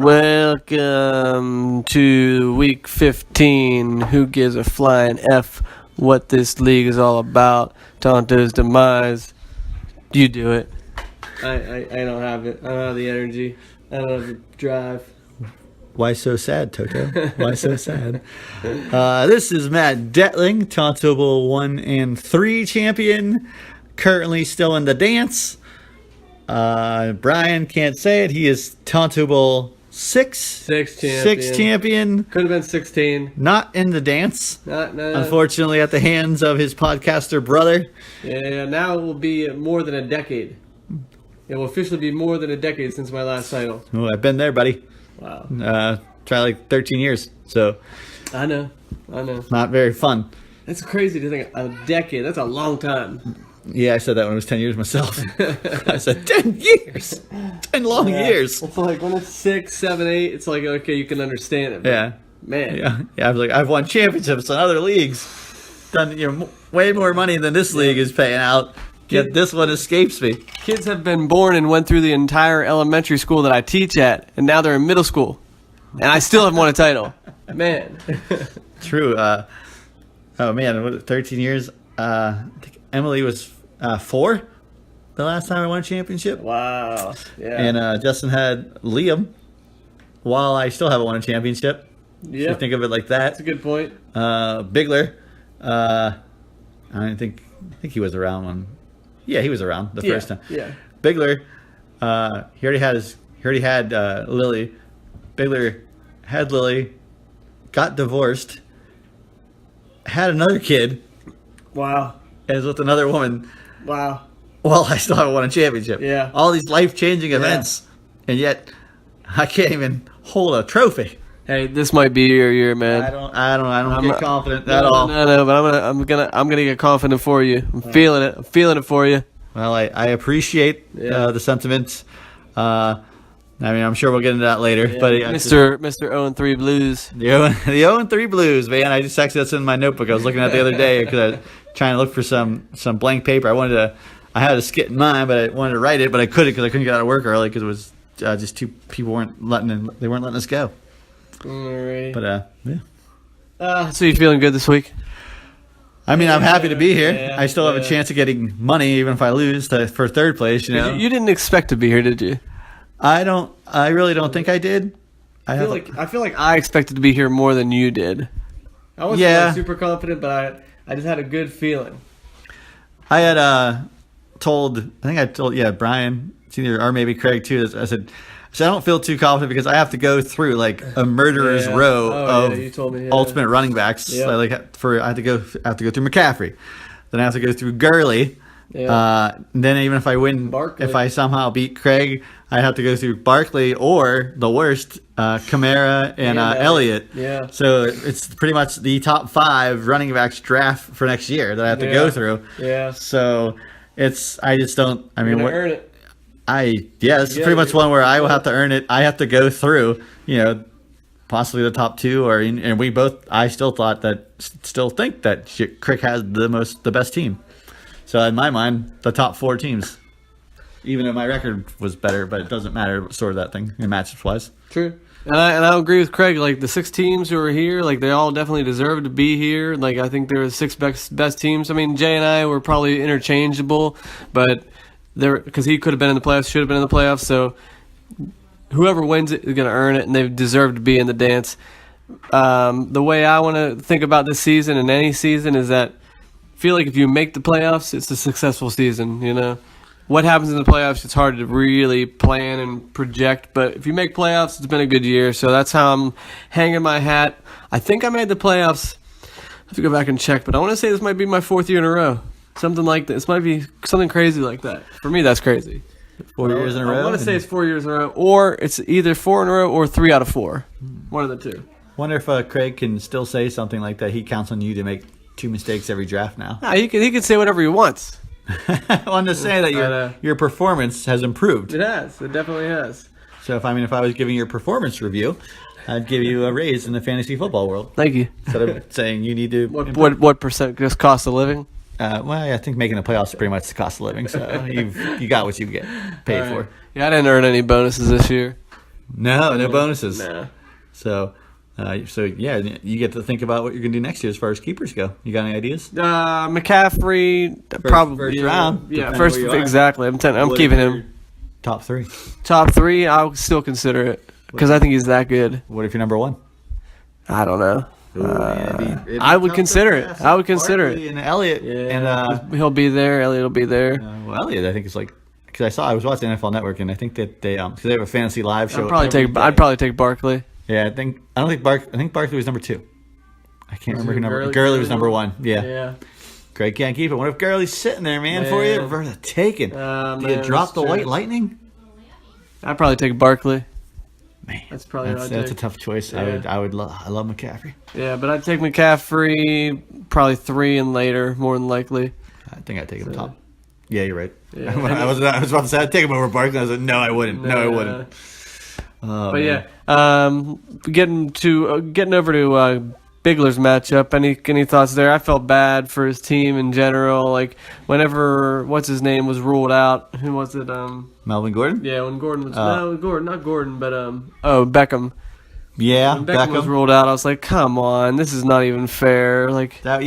Welcome to week 15. Who gives a flying F what this league is all about? Tonto's Demise. You do it. I don't have it. I don't have the energy. I don't have the drive. Why so sad, Toto? Why so sad? This is Matt Detling, Tonto Bowl 1 and 3 champion. Currently still in the dance. Brian can't say it. He is Tonto Bowl 6 champion. Could have been 16. Not in the dance. No. Unfortunately, at the hands of his podcaster brother. Yeah, now it will be more than a decade. It will officially be more than a decade since my last title. Oh, I've been there, buddy. Wow. Try like 13 years. So. I know. Not very fun. That's crazy to think a decade. That's a long time. Yeah, I said that when it was 10 years myself. I said 10 years. 10 long years. It's like when it's 6, 7, 8, it's like, okay, you can understand it. Yeah. Man. Yeah. I was like, I've won championships in other leagues. Done way more money than this league is paying out. Yet this one escapes me. Kids have been born and went through the entire elementary school that I teach at, and now they're in middle school. And I still haven't won a title. Man. True. Oh, man. 13 years. I think Emily was 4 the last time I won a championship. Wow. Yeah. And Justin had Liam while I still haven't won a championship. Yeah. Think of it like that. That's a good point. Bigler. I think he was around when. Yeah, he was around the first time. Yeah. Bigler, he already had Lily. Bigler had Lily, got divorced, had another kid. Wow. And is with another woman. Wow. Well, I still haven't won a championship. Yeah. All these life-changing events, and yet I can't even hold a trophy. Hey, this might be your year, man. I don't get confident at all. No, but I'm gonna get confident for you. I'm feeling it. I'm feeling it for you. Well, I appreciate the sentiments. I mean, I'm sure we'll get into that later. Yeah. But Mr. 0-3 Blues. The 0-3 Blues, man. I just actually that's in my notebook. I was looking at the other day because I was trying to look for some blank paper. I had a skit in mind, but I wanted to write it, but I couldn't because I couldn't get out of work early because it was just two people weren't letting us go. Alright. But So you feeling good this week? I mean, I'm happy to be here. Yeah, I still have a chance of getting money even if I lose for third place. You know, you didn't expect to be here, did you? I really don't think I did. I feel like I expected to be here more than you did. I wasn't like super confident, but I just had a good feeling. I had told Brian, or maybe Craig too. I said I don't feel too confident because I have to go through like a murderer's row of you told me, ultimate running backs. Yeah. I have to go through McCaffrey, then I have to go through Gurley. Yeah. Then even if I win, Barkley. If I somehow beat Craig, I have to go through Barkley or the worst, Kamara and Elliott. Yeah. So it's pretty much the top 5 running backs draft for next year that I have to go through. Yeah. So I just don't. I mean, earn it. This is pretty much one where I will have to earn it. I have to go through, possibly the top 2, and we both. I still think that Crick has the best team. So in my mind, the top 4 teams, even if my record was better, but it doesn't matter sort of that thing in matchups wise. True. And I agree with Craig. Like the 6 teams who are here, like they all definitely deserve to be here. Like I think there are 6 best teams. I mean, Jay and I were probably interchangeable, but because he could have been in the playoffs, should have been in the playoffs. So whoever wins it is going to earn it, and they deserve to be in the dance. The way I want to think about this season and any season is that I feel like if you make the playoffs, it's a successful season. What happens in the playoffs, it's hard to really plan and project. But if you make playoffs, it's been a good year. So that's how I'm hanging my hat. I think I made the playoffs. I have to go back and check. But I want to say this might be my 4th year in a row. Something like that. This might be something crazy like that. For me, that's crazy. 4 years in a row? I want to say it's 4 years in a row. Or it's either 4 in a row or 3 out of 4. One of the 2. Wonder if Craig can still say something like that. He counts on you to make 2 mistakes every draft now. Nah, he can say whatever he wants. I wanted to say that your performance has improved. It has. It definitely has. So if I was giving your performance review, I'd give you a raise in the fantasy football world. Thank you. Instead of saying you need to. What percent just cost of living? Well, I think making the playoffs is pretty much the cost of living. So you got what you get paid for. Yeah, I didn't earn any bonuses this year. No bonuses. Nah. So yeah, you get to think about what you're gonna do next year as far as keepers go. You got any ideas? McCaffrey, probably first round. Yeah, depending first where you are. exactly. I'm What keeping if him you're top 3. top 3. I'll still consider it because I think he's that good. What if you're number 1? I don't know. It'd be I would tough to consider it. pass I would consider Barkley it. And Elliott. Yeah, And he'll be there. Elliott will be there. well, Elliott, I think is like because I was watching NFL Network and I think that they because they have a fantasy live show. I'd probably take Barkley. Yeah, I think Barkley was number 2. I can't remember who number. Gurley? Gurley was number 1. Yeah. Yeah. Greg can't keep it. What if Gurley's sitting there, man, for you? Man. For the taking. Do you Man, drop that's the true. white lightning? I'd probably take Barkley. Man, That's probably what I'd that's a take. tough choice. Yeah. I love McCaffrey. Yeah, but I'd take McCaffrey probably 3 and later, more than likely. I think I'd take him top. Yeah, you're right. Yeah. I was about to say I'd take him over Barkley. I was like, no, I wouldn't. No, I wouldn't. Oh, But man. yeah, getting over to Bigler's matchup. Any thoughts there? I felt bad for his team in general. Like whenever what's his name was ruled out. Who was it? Melvin Gordon. Yeah, when Gordon was not Gordon, but Beckham. Yeah, When Beckham was ruled out. I was like, come on, this is not even fair. Like But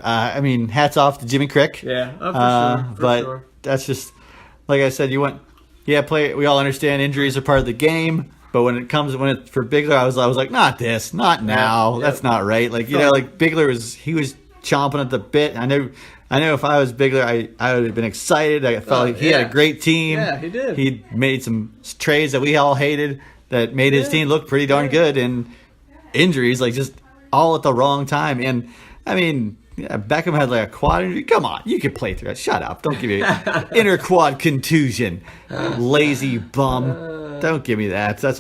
I mean, hats off to Jimmy Crick. yeah, for but sure. that's just like I said. We all understand injuries are part of the game, but when it's for Bigler, I was like, not this, not now. Yeah. That's not right. Like like Bigler was chomping at the bit. I know if I was Bigler, I would have been excited. I felt like he had a great team. Yeah, he did. He made some trades that we all hated that made his team look pretty darn good, and injuries like just all at the wrong time. And I mean, yeah, Beckham had like a quad injury. Come on, you could play through it. Shut up! Don't give me inner quad contusion, lazy bum. Don't give me that. That's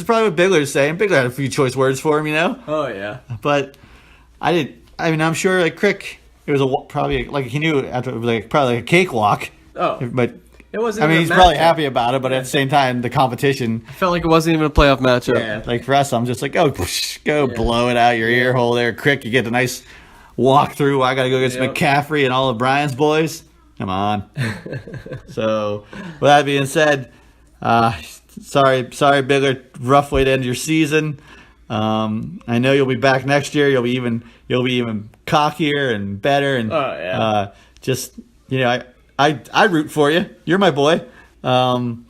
probably what Bigler's saying. Bigler had a few choice words for him, Oh yeah. But I'm sure like Crick, it was probably like he knew after it was like probably like a cakewalk. Oh. But It wasn't. I mean, even he's a probably matchup. happy about it. But at the same time, the competition. I felt like it wasn't even a playoff matchup. Like for us, I'm just like, go blow it out your ear hole there, Crick. You get the nice walk through. I got to go against Yep. McCaffrey and all of Brian's boys. Come on. So, with that being said, sorry, Bigler. Rough way to end your season. I know you'll be back next year. You'll be even cockier and better. And just I root for you. You're my boy. I mean,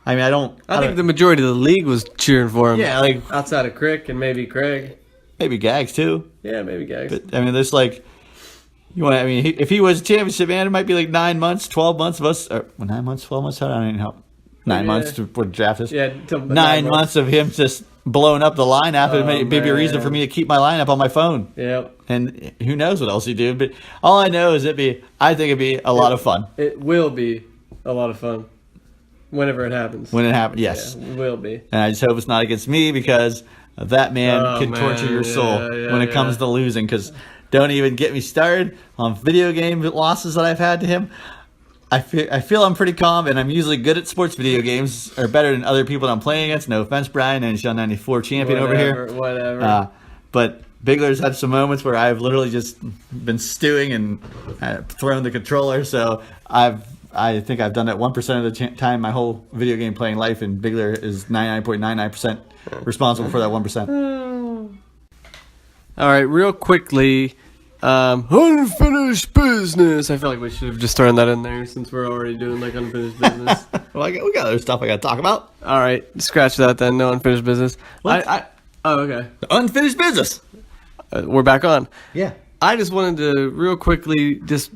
I think the majority of the league was cheering for him. Yeah, like outside of Crick and maybe Craig. maybe Gags too. Yeah, maybe Gags. But I mean, there's like, if he was championship man, it might be like 9 months, 12 months of us, or 9 months, 12 months. I don't even know. 9 months to what draft is. Yeah, 9 months of him just blowing up the lineup. It may be a reason for me to keep my lineup on my phone. Yep. And who knows what else he do? But all I know is I think it'd be a lot of fun It will be a lot of fun whenever it happens. when it happens. Yes, Yeah, it will be. and I just hope it's not against me because that man can torture your soul when it comes to losing. Because don't even get me started on video game losses that I've had to him. I feel I'm pretty calm, and I'm usually good at sports video games, or better than other people that I'm playing against. No offense, Brian, and Sean 94 champion over here. Whatever. But Bigler's had some moments where I've literally just been stewing and thrown the controller. So I think I've done that 1% of the time my whole video game playing life, and Bigler is 99.99% responsible for that 1%. All right, real quickly, unfinished business. I feel like we should have just thrown that in there since we're already doing like unfinished business. Well, we got other stuff I got to talk about. All right, scratch that then. No unfinished business. What? Oh, okay. Unfinished business. We're back on. Yeah. I just wanted to real quickly, just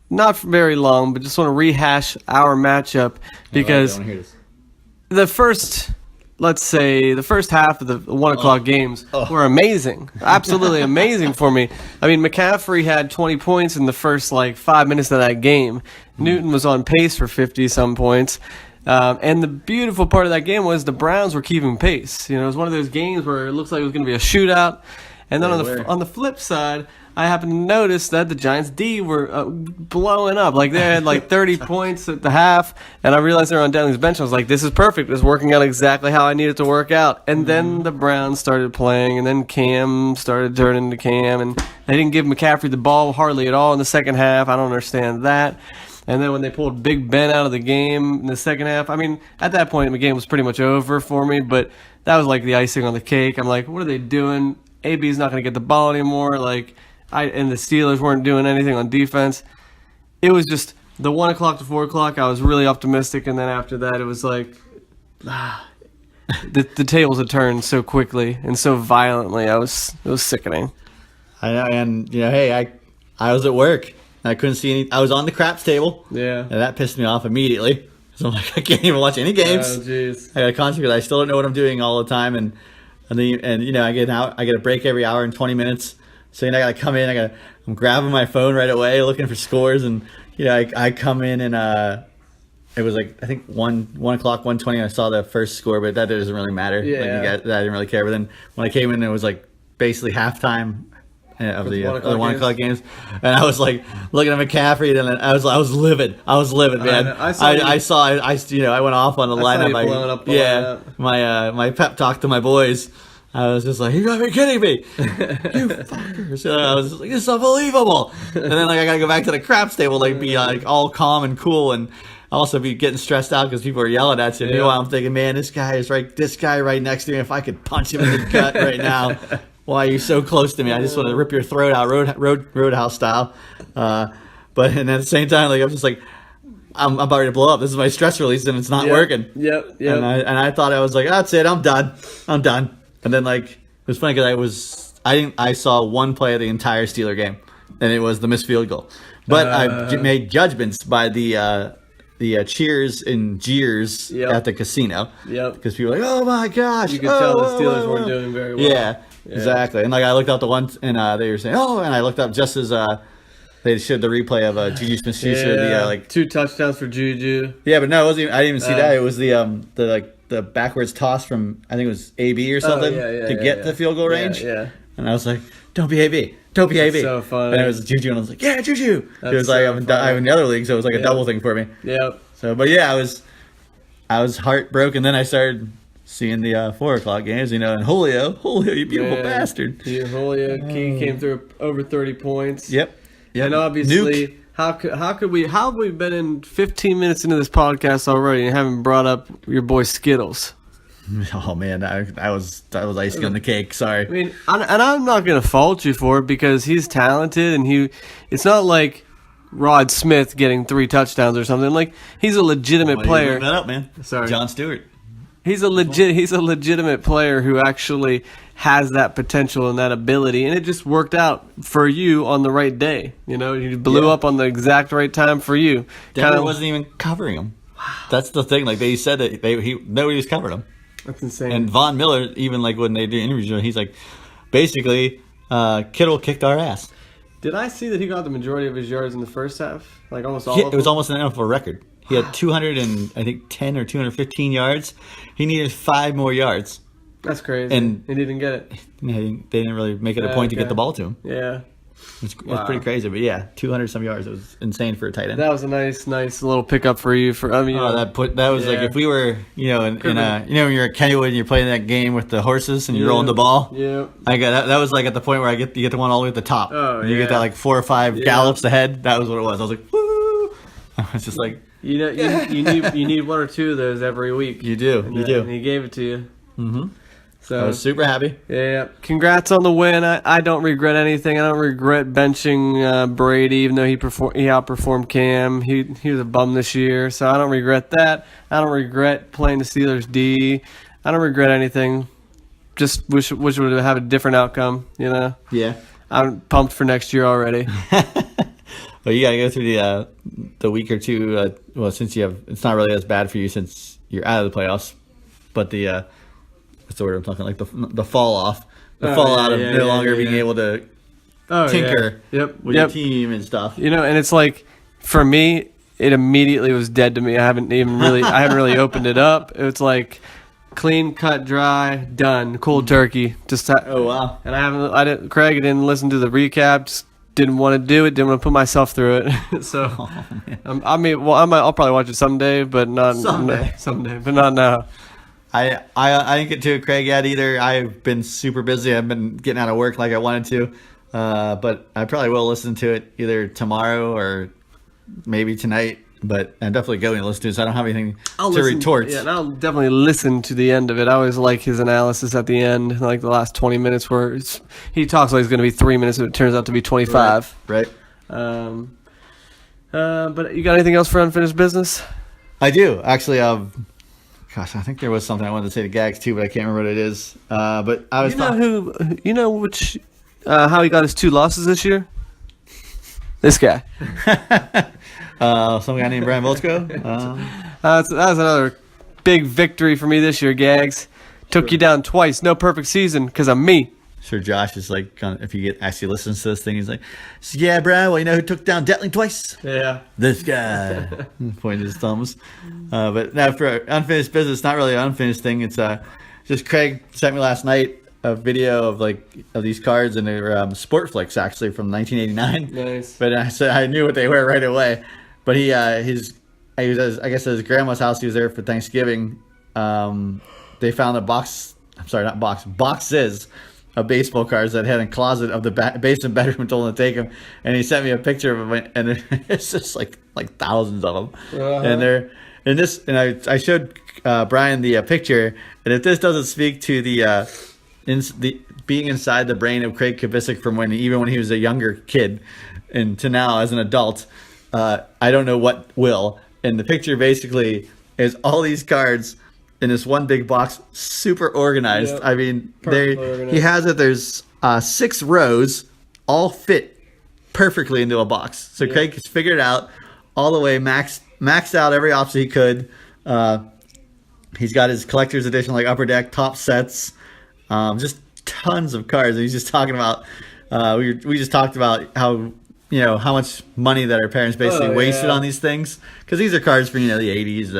not very long, but just want to rehash our matchup because the first, let's say, the first half of the 1 o'clock games were amazing. Absolutely amazing for me. I mean, McCaffrey had 20 points in the first, 5 minutes of that game. Newton was on pace for 50-some points. And the beautiful part of that game was the Browns were keeping pace. It was one of those games where it looks like it was going to be a shootout. And then on the flip side, I happened to notice that the Giants' D were blowing up. Like, they had 30 points at the half, and I realized they were on Downing's bench. I was like, this is perfect. It's working out exactly how I need it to work out. And then the Browns started playing, and then Cam started turning into Cam, and they didn't give McCaffrey the ball hardly at all in the second half. I don't understand that. And then when they pulled Big Ben out of the game in the second half, I mean, at that point, the game was pretty much over for me, but that was like the icing on the cake. I'm like, what are they doing? AB's not going to get the ball anymore. Like, and the Steelers weren't doing anything on defense. It was just the 1 o'clock to 4 o'clock. I was really optimistic, and then after that, it was like the tables had turned so quickly and so violently. It was sickening. I know, and hey, I was at work. I couldn't see any. I was on the craps table. Yeah, and that pissed me off immediately. So I'm like, I can't even watch any games. Oh, jeez. I got a concert because I still don't know what I'm doing all the time, and I get a break every hour and 20 minutes. So I gotta come in. I'm grabbing my phone right away, looking for scores, and I come in and it was like I think 1 o'clock, 1:20. I saw the first score, but that doesn't really matter. Yeah. Like I didn't really care. But then when I came in, it was like basically halftime of the 1 o'clock games, and I was like looking at McCaffrey, and I was livid. I was livid, man. I went off on the lineup. My pep talk to my boys. I was just like, you gotta be kidding me, you fuckers. So I was just like, it's unbelievable. And then like I gotta go back to the craps table, like be like all calm and cool, and also be getting stressed out because people are yelling at you. Meanwhile, I'm thinking, man, this guy right next to me. If I could punch him in the gut right now. Why are you so close to me? I just want to rip your throat out, roadhouse style. But and at the same time, like I'm just like, I'm about ready to blow up. This is my stress release, and it's not working. Yep. And I thought I was like, that's it. I'm done. And then like it was funny because I saw one play of the entire Steeler game, and it was the missed field goal. But I made judgments by the cheers and jeers at the casino. Yep. Because people were like, oh my gosh. You could tell the Steelers weren't doing very well. Yeah. Exactly. And like I looked up the one, and they were saying, oh, and I looked up just as they showed the replay of Juju Smith-Schuster, 2 touchdowns for Juju. Yeah, but no, it wasn't. I didn't even see that. It was the backwards toss from I think it was AB or something to get the field goal range. Yeah. And I was like, don't be AB. Don't be AB. So funny. And it was Juju, and I was like, yeah, Juju. It was like I'm in the other league, so it was like a double thing for me. Yep. So, but yeah, I was heartbroken. Then I started seeing the 4 o'clock games, and Julio, you beautiful bastard. Julio came through over 30 points. Yep. And obviously, Nuke. how have we been in 15 minutes into this podcast already and haven't brought up your boy Skittles? Oh man, that was icing on the cake. Sorry. I mean, and I'm not gonna fault you for it because he's talented and it's not like Rod Smith getting 3 touchdowns or something. Like he's a legitimate player. You that up, man. Sorry, John Stewart. He's a legitimate player who actually has that potential and that ability, and it just worked out for you on the right day. You blew up on the exact right time for you. Denver wasn't even covering him. Wow. That's the thing. Like they said that nobody was covering him. That's insane. And Von Miller, even like when they do interviews, he's like, basically, Kittle kicked our ass. Did I see that he got the majority of his yards in the first half? Like almost all of them? It was almost an NFL record. He had 210 or 215 yards. He needed 5 more yards. That's crazy. And he didn't get it. They didn't really make it a point to get the ball to him. Yeah. It's pretty crazy, but yeah, 200 some yards. It was insane for a tight end. That was a nice little pickup for you. That was like if we were, when you're at Kennywood and you're playing that game with the horses and you're rolling the ball. Yeah. I got that was like at the point where you get the one all the way at the top. Oh, you get that like 4 or 5 gallops ahead. That was what it was. I was like, woo! I was just like, you need 1 or 2 of those every week. You do. And he gave it to you. Mm-hmm. So I was super happy. Yeah. Congrats on the win. I don't regret anything. I don't regret benching Brady, even though he outperformed Cam. He was a bum this year, so I don't regret that. I don't regret playing the Steelers D. I don't regret anything. Just wish it would have a different outcome. Yeah. I'm pumped for next year already. Well, you got to go through the week or two. Since it's not really as bad for you since you're out of the playoffs, but what's the word I'm talking like the fall off, fallout of no longer being able to tinker with your team and stuff. And it's like for me, it immediately was dead to me. I haven't really opened it up. It's like clean, cut, dry, done, cold turkey. Oh wow! And Craig didn't listen to the recap. Just didn't want to do it. Didn't want to put myself through it. So I'll probably watch it someday, but not someday, but not now. I didn't get to it, Craig, yet either. I've been super busy. I've been getting out of work like I wanted to. But I probably will listen to it either tomorrow or maybe tonight, but I'm definitely going to listen to it. So I don't have anything to listen, retort. Yeah, and I'll definitely listen to the end of it. I always like his analysis at the end, like the last 20 minutes where he talks like it's going to be 3 minutes, but it turns out to be 25. Right. But you got anything else for unfinished business? I do actually. Gosh, I think there was something I wanted to say to Gags too, but I can't remember what it is. But I was how he got his 2 losses this year? This guy. Some guy named Brian Volchko. That was another big victory for me this year, Gags. Took you down twice. No perfect season because of me. Sure, Josh is like, if he actually listens to this thing, he's like, yeah, Brian, well, you know who took down Detling twice? Yeah. This guy. Pointing his thumbs. But now for unfinished business, not really an unfinished thing. It's just Craig sent me last night a video of these cards, and they were Sport Flicks, actually, from 1989. Nice. But I knew what they were right away. But he was I guess at his grandma's house. He was there for Thanksgiving. They found a boxes of baseball cards that had a closet of the basement bedroom and told him to take them. And he sent me a picture of them, and it's just like thousands of them. Uh-huh. And they're in this. And I showed Brian the picture, and if this doesn't speak to the being inside the brain of Craig Kubicek from even when he was a younger kid, and to now as an adult, I don't know what will. And the picture basically is all these cards in this one big box, super organized. Yep. I mean, Organized. he has it. There's 6 rows, all fit perfectly into a box. So Craig has figured it out all the way, maxed out every option he could. He's got his collector's edition, like Upper Deck, top sets, just tons of cards. And he's just talking about. We just talked about how much money that our parents basically wasted on these things, because these are cards from the 80s,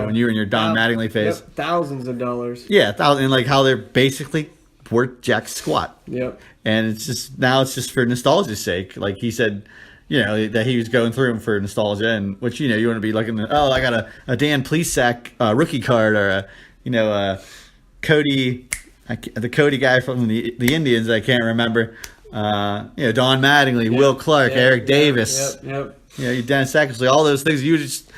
when you were in your Don Mattingly phase. Yep, thousands of dollars. Yeah, and like how they're basically worth jack squat. Yep. And it's just for nostalgia's sake. Like he said, that he was going through them for nostalgia, and which you want to be looking at. Oh, I got a Dan Plesac rookie card, or a Cody, the Cody guy from the Indians. I can't remember. Don Mattingly, Will Clark, Eric Davis, Dennis Eckersley, all those things. You just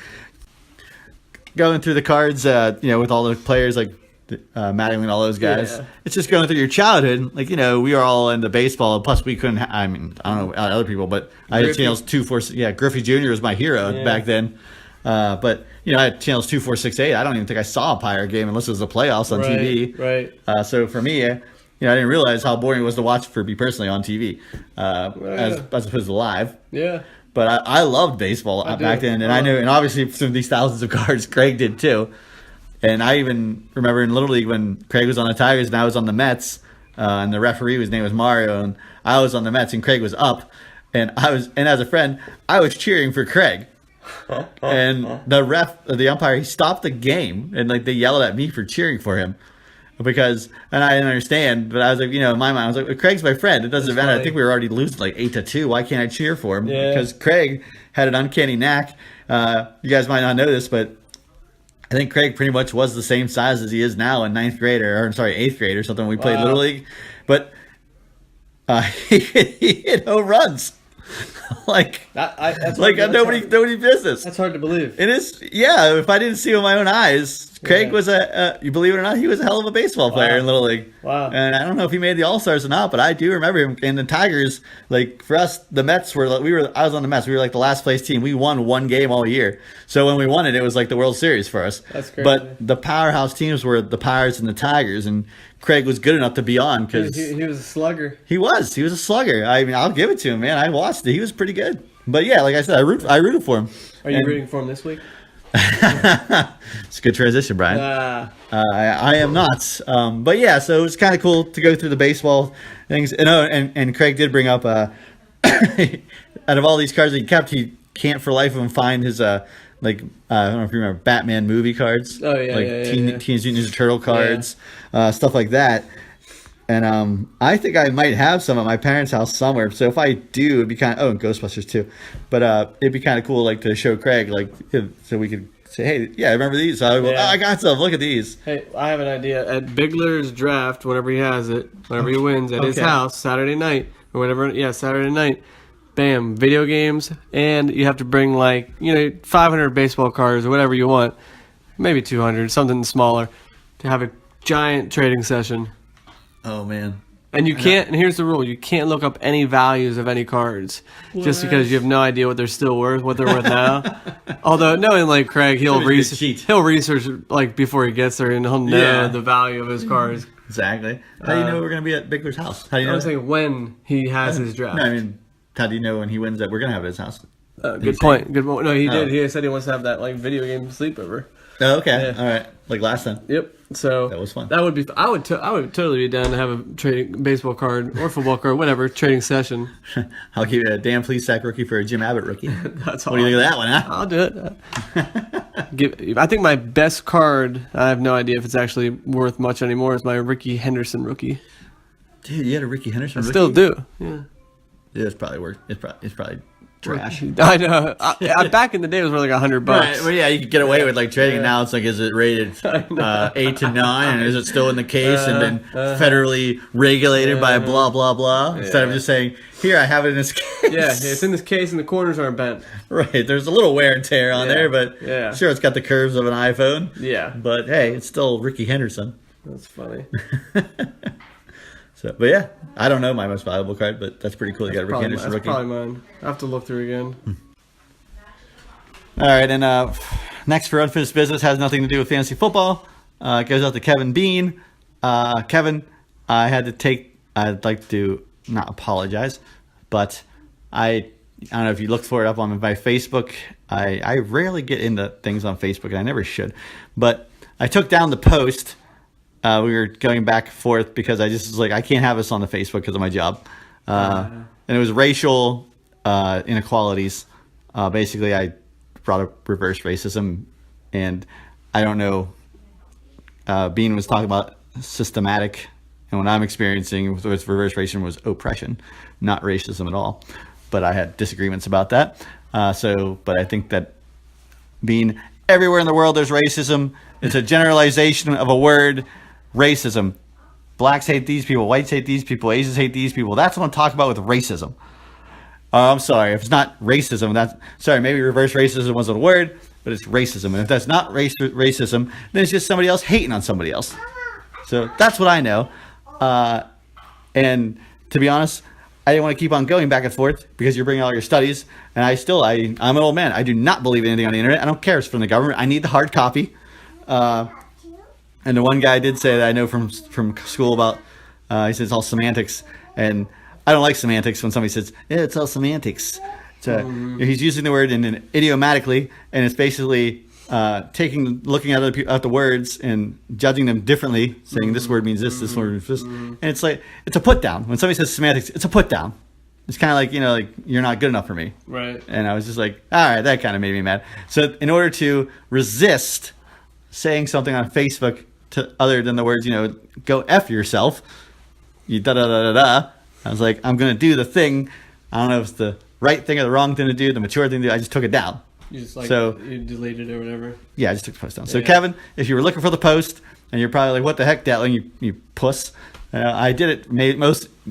going through the cards, with all the players like Mattingly and all those guys. Yeah. It's just going through your childhood. Like, we were all into baseball. Plus, we couldn't. I don't know other people, but I had channels 246. Yeah, Griffey Jr. was my hero back then. But I had channels 2, 4, 6, 8. I don't even think I saw a Pirate game unless it was the playoffs on TV. Right. So for me, I didn't realize how boring it was to watch for me personally on TV, as opposed to live. Yeah. But I loved baseball back then, and I knew, and obviously some of these thousands of cards Craig did too. And I even remember in Little League when Craig was on the Tigers and I was on the Mets, and the referee, his name was Mario, and I was on the Mets and Craig was up, and as a friend, I was cheering for Craig. And the umpire, he stopped the game, and like they yelled at me for cheering for him. And I didn't understand, but I was like, in my mind, I was like, well, Craig's my friend. It doesn't matter. Funny. I think we were already losing like 8-2. Why can't I cheer for him? Yeah. Because Craig had an uncanny knack. You guys might not know this, but I think Craig pretty much was the same size as he is now in 8th grade or something. We played Little League, but he hit home runs. That's nobody business. That's hard to believe. It is, if I didn't see it with my own eyes, Craig was you believe it or not, he was a hell of a baseball player in Little League. Wow. And I don't know if he made the All-Stars or not, but I do remember him. And the Tigers, like for us, the Mets I was on the Mets. We were like the last place team. We won one game all year. So when we won it was like the World Series for us. That's great. But the powerhouse teams were the Pirates and the Tigers, and Craig was good enough to be on because he was a slugger. He was a slugger. I mean, I'll give it to him, man. I watched it. He was pretty good. But yeah, like I said, I rooted for him. Are you rooting for him this week? It's a good transition, Brian. I am not. But yeah, so it was kind of cool to go through the baseball things. And Craig did bring up, out of all these cards that he kept, he can't for life of him find his, I don't know if you remember Batman movie cards. Oh, yeah, Teenage Mutant Ninja Turtle cards, stuff like that. And I think I might have some at my parents' house somewhere. So if I do, it'd be kind of... Oh, and Ghostbusters too. But it'd be kind of cool, like, to show Craig, like, so we could say, hey, yeah, I remember these. So I got some. Look at these. Hey, I have an idea. At Bigler's draft, whenever he has it, whenever he wins, at his house, Saturday night, or whatever. Yeah, Saturday night. bam, video games, and you have to bring 500 baseball cards or whatever you want, maybe 200, something smaller, to have a giant trading session. Oh man. And you can't. And here's the rule: you can't look up any values of any cards, just because you have no idea what they're still worth, what they're worth now. Although knowing Craig, he'll research before he gets there, and he'll know the value of his cards. Exactly. How do you know we're going to be at Bigler's house? How do you know? I'm saying when he has his draft. No, I mean, how do you know when he wins that we're going to have at his house? Good point. Good point. No, he did. He said he wants to have that video game sleepover. Oh, okay. Yeah. All right. Like last time. Yep. So that was fun. That would be. I would totally be down to have a trading baseball card or football card, whatever trading session. I'll give you a Dan Plesac rookie for a Jim Abbott rookie. That's what do you think of that one, huh? I'll do it. I think my best card. I have no idea if it's actually worth much anymore. Is my Ricky Henderson rookie. Dude, you had a Ricky Henderson rookie? Still do. Yeah. Yeah, it's probably worth. It's probably trash. I know. Back in the day, it was worth $100. Right. Well, yeah, you could get away with trading. Now it's is it rated 8 to 9, and is it still in the case and been federally regulated by blah blah blah? Instead of just saying, here, I have it in this case. Yeah, it's in this case, and the corners aren't bent. Right. There's a little wear and tear on there, but sure, it's got the curves of an iPhone. Yeah. But hey, it's still Ricky Henderson. That's funny. So, but yeah, I don't know my most valuable card, but that's pretty cool. You got a Ricky Henderson rookie. That's probably mine. I have to look through again. All right, and next for unfinished business has nothing to do with fantasy football. It goes out to Kevin Bean. Kevin, I'd like to not apologize, but I don't know if you looked for it up on my Facebook. I rarely get into things on Facebook, and I never should. But I took down the post. We were going back and forth because I just was like, I can't have this on the Facebook because of my job. And it was racial inequalities. Basically, I brought up reverse racism, and I don't know. Bean was talking about systematic, and what I'm experiencing with reverse racism was oppression, not racism at all. But I had disagreements about that. But I think that Bean, everywhere in the world there's racism. It's a generalization of a word. Racism. Blacks hate these people. Whites hate these people. Asians hate these people. That's what I'm talking about with racism. I'm sorry. If it's not racism, maybe reverse racism wasn't a word, but it's racism. And if that's not racism, then it's just somebody else hating on somebody else. So that's what I know. And to be honest, I didn't want to keep on going back and forth because you're bringing all your studies. And I'm an old man. I do not believe anything on the internet. I don't care if it's from the government. I need the hard copy. And the one guy did say that I know from school about, he says it's all semantics. And I don't like semantics when somebody says, yeah, it's all semantics. So he's using the word idiomatically, and it's basically looking at the words and judging them differently, saying this word means this word means this. And it's a put down. When somebody says semantics, it's a put down. It's kind of like you're not good enough for me. Right. And I was just like, all right, that kind of made me mad. So in order to resist saying something on Facebook other than the words, go F yourself, you da-da-da-da-da, I was like, I'm going to do the thing. I don't know if it's the right thing or the wrong thing to do, the mature thing to do. I just took it down. You just you deleted it or whatever? Yeah, I just took the post down. So Kevin, if you were looking for the post and you're probably like, what the heck, Datling, you puss. I did it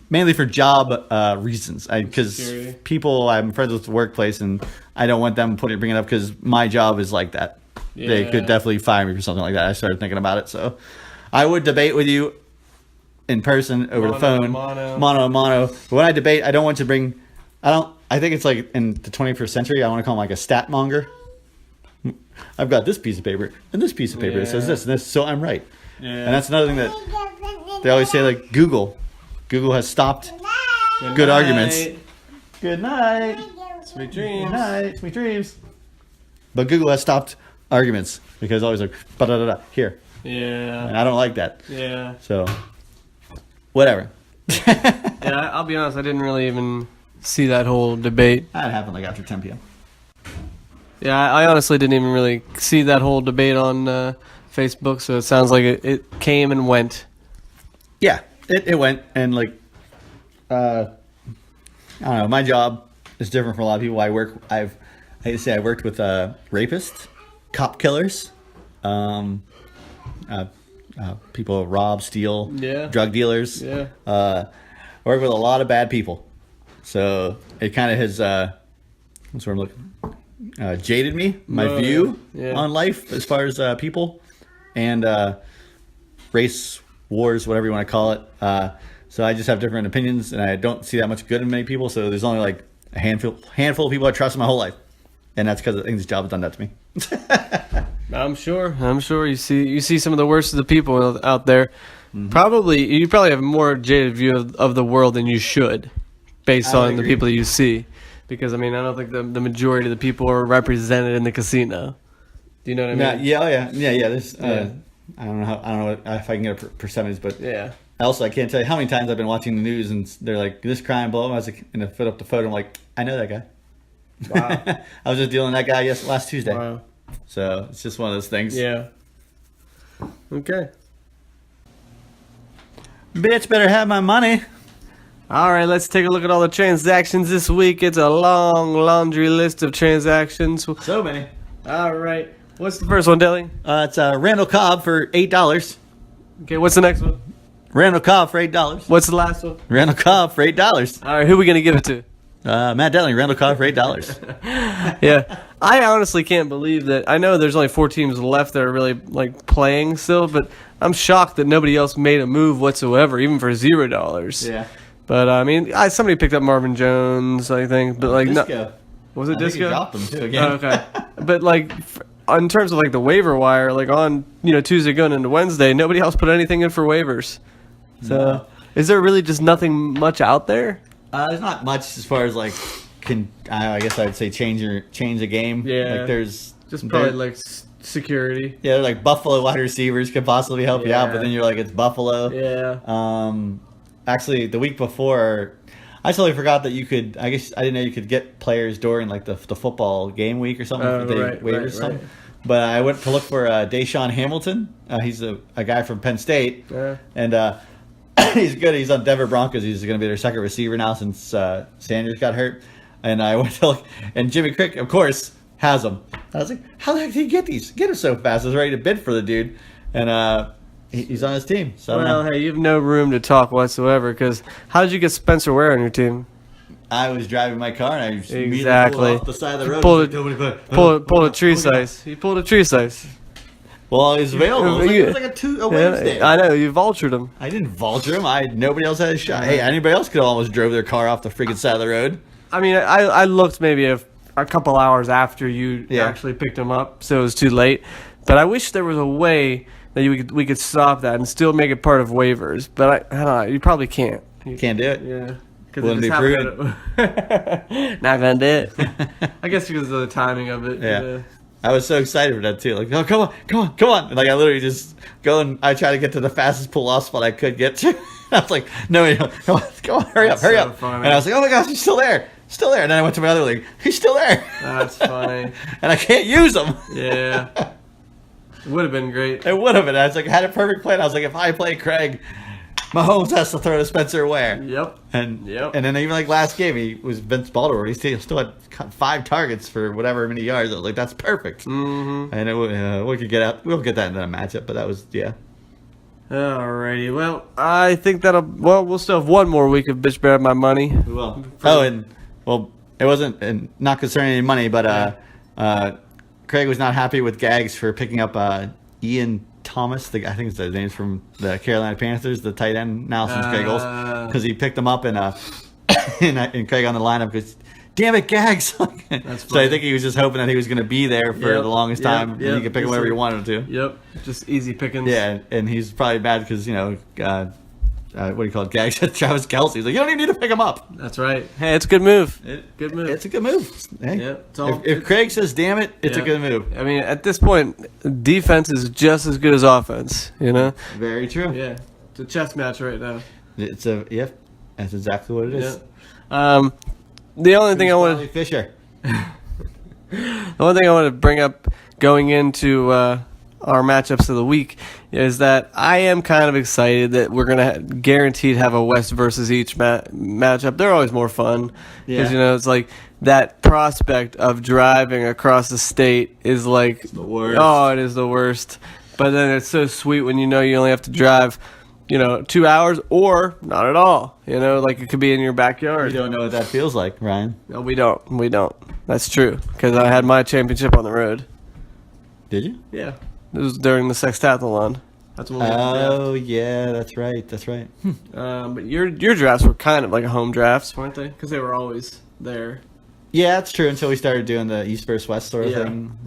mainly for job reasons. Because people I'm friends with the workplace, and I don't want them bringing it up because my job is like that. Yeah. They could definitely fire me for something like that. I started thinking about it. So I would debate with you in person over the phone. Mono. But when I debate, I don't want to bring... I think it's like in the 21st century, I want to call him like a stat monger. I've got this piece of paper and this piece of paper that says this and this, so I'm right. Yeah. And that's another thing that they always say, like Google has stopped good arguments. Good night. Sweet dreams. Good night. Sweet dreams. But Google has stopped arguments because always like, ba-da-da-da, here. Yeah. And I don't like that. Yeah. So, whatever. Yeah, I'll be honest, I didn't really even see that whole debate. That happened like after 10 p.m. Yeah, I honestly didn't even really see that whole debate on Facebook, so it sounds like it came and went. Yeah, it went, and like, I don't know, my job is different for a lot of people. I worked with rapists, cop killers, people rob, steal, drug dealers. Yeah. I work with a lot of bad people. So it kind of has what's where I'm looking, jaded me, my view on life as far as people and race wars, whatever you want to call it. So I just have different opinions, and I don't see that much good in many people. So there's only like a handful of people I trust in my whole life, and that's because I think this job has done that to me. I'm sure you see some of the worst of the people out there. Mm-hmm. You probably have a more jaded view of the world than you should, based on the people that you see. Because I don't think the majority of the people are represented in the casino. Do you know what I mean? Yeah. There's, I don't know if I can get a percentage, but yeah. Also, I can't tell you how many times I've been watching the news and they're like, this crime, blah, blah. I was like, and I put up the photo. I'm like, I know that guy. Wow. I was just dealing with that guy last Tuesday. Wow. So it's just one of those things. Yeah. Okay. Bitch better have my money. All right, let's take a look at all the transactions this week. It's a long laundry list of transactions. So many. All right. What's the first one, Dilly? It's Randall Cobb for $8. Okay, what's the next one? Randall Cobb for $8. What's the last one? Randall Cobb for $8. All right, who are we going to give it to? Matt Denley, Randall Cobb for $8. Yeah. I honestly can't believe that. I know there's only 4 teams left that are really playing still, but I'm shocked that nobody else made a move whatsoever, even for $0. Yeah. But somebody picked up Marvin Jones, I think, but Disco. Was it Disco? He dropped them too again. Oh, okay. But in terms of the waiver wire, on Tuesday going into Wednesday, nobody else put anything in for waivers. So no. Is there really just nothing much out there? There's not much as far as I guess I would say change the game. Yeah. There's just probably security. Yeah, they're Buffalo wide receivers could possibly help you out, but then you're it's Buffalo. Yeah. Actually, the week before, I totally forgot that you could. I guess I didn't know you could get players during the football game week or something. Right. But I went to look for Deshaun Hamilton. He's a guy from Penn State, and he's good. He's on Denver Broncos. He's going to be their second receiver now since Sanders got hurt. And I went to look, and Jimmy Crick, of course, has him. I was like, how the heck did he get these? Get him so fast. I was ready to bid for the dude, and he's on his team. So hey, you have no room to talk whatsoever. Because how did you get Spencer Ware on your team? I was driving my car and I just pulled off the side of the road. Pulled a tree slice. He pulled a tree slice. Well, he's available. It was like a Wednesday. I know, you vultured him. I didn't vulture him. Nobody else had a shot. Hey, anybody else could have almost drove their car off the freaking side of the road. I looked maybe a couple hours after you actually picked him up, so it was too late. But I wish there was a way that we could stop that and still make it part of waivers. But I don't know. You probably can't. You can't do it? Yeah. Wouldn't be prudent. Not gonna do it. I guess because of the timing of it. Yeah. I was so excited for that too. Oh, come on. And I literally just go and I try to get to the fastest pull-off spot I could get to. I was like, no, come on, hurry up. Funny. And I was like, oh my gosh, he's still there. And then I went to my other league. He's still there. That's funny. And I can't use him. Yeah. It would have been great. It would have been. I was like, I had a perfect plan. I was like, if I play Craig, Mahomes has to throw to Spencer Ware. Yep. And then even last game, he was Vince Baltimore. He still had 5 targets for whatever many yards. I was like, that's perfect. Mm-hmm. And we could get out. We'll get that in a matchup. But that was Alrighty. Well, I think we'll still have one more week of bitch bear my money. We will. It wasn't not concerning any money, but Craig was not happy with Gags for picking up Ian Thomas. I think it's the name's from the Carolina Panthers, the tight end now since Craig Olsen, because he picked him up and Craig on the lineup goes, damn it, Gags. So I think he was just hoping that he was going to be there for the longest time and he could pick him whenever he wanted to. Yep, just easy pickings. Yeah, and he's probably mad because what do you call it? Gags at Travis Kelce. He's like, you don't even need to pick him up. That's right. Hey, it's a good move. Good move. It's a good move. Hey, yeah, if Craig says, damn it, it's a good move. At this point, defense is just as good as offense, Very true. Yeah. It's a chess match right now. That's exactly what it is. Yeah. The only thing I want to bring up going into our matchups of the week is that I am kind of excited that we're going to guaranteed have a West versus East matchup. They're always more fun because, it's like that prospect of driving across the state is like the worst. Oh, it is the worst. But then it's so sweet when you only have to drive 2 hours or not at all. Like it could be in your backyard. You don't know what that feels like, Ryan. No, we don't. That's true. Because I had my championship on the road. Did you? Yeah. It was during the sextathlon. That's when we Oh, yeah, that's right. but your drafts were kind of like a home drafts, weren't they? Because they were always there. Yeah, that's true. Until we started doing the East versus West sort of Yeah. thing.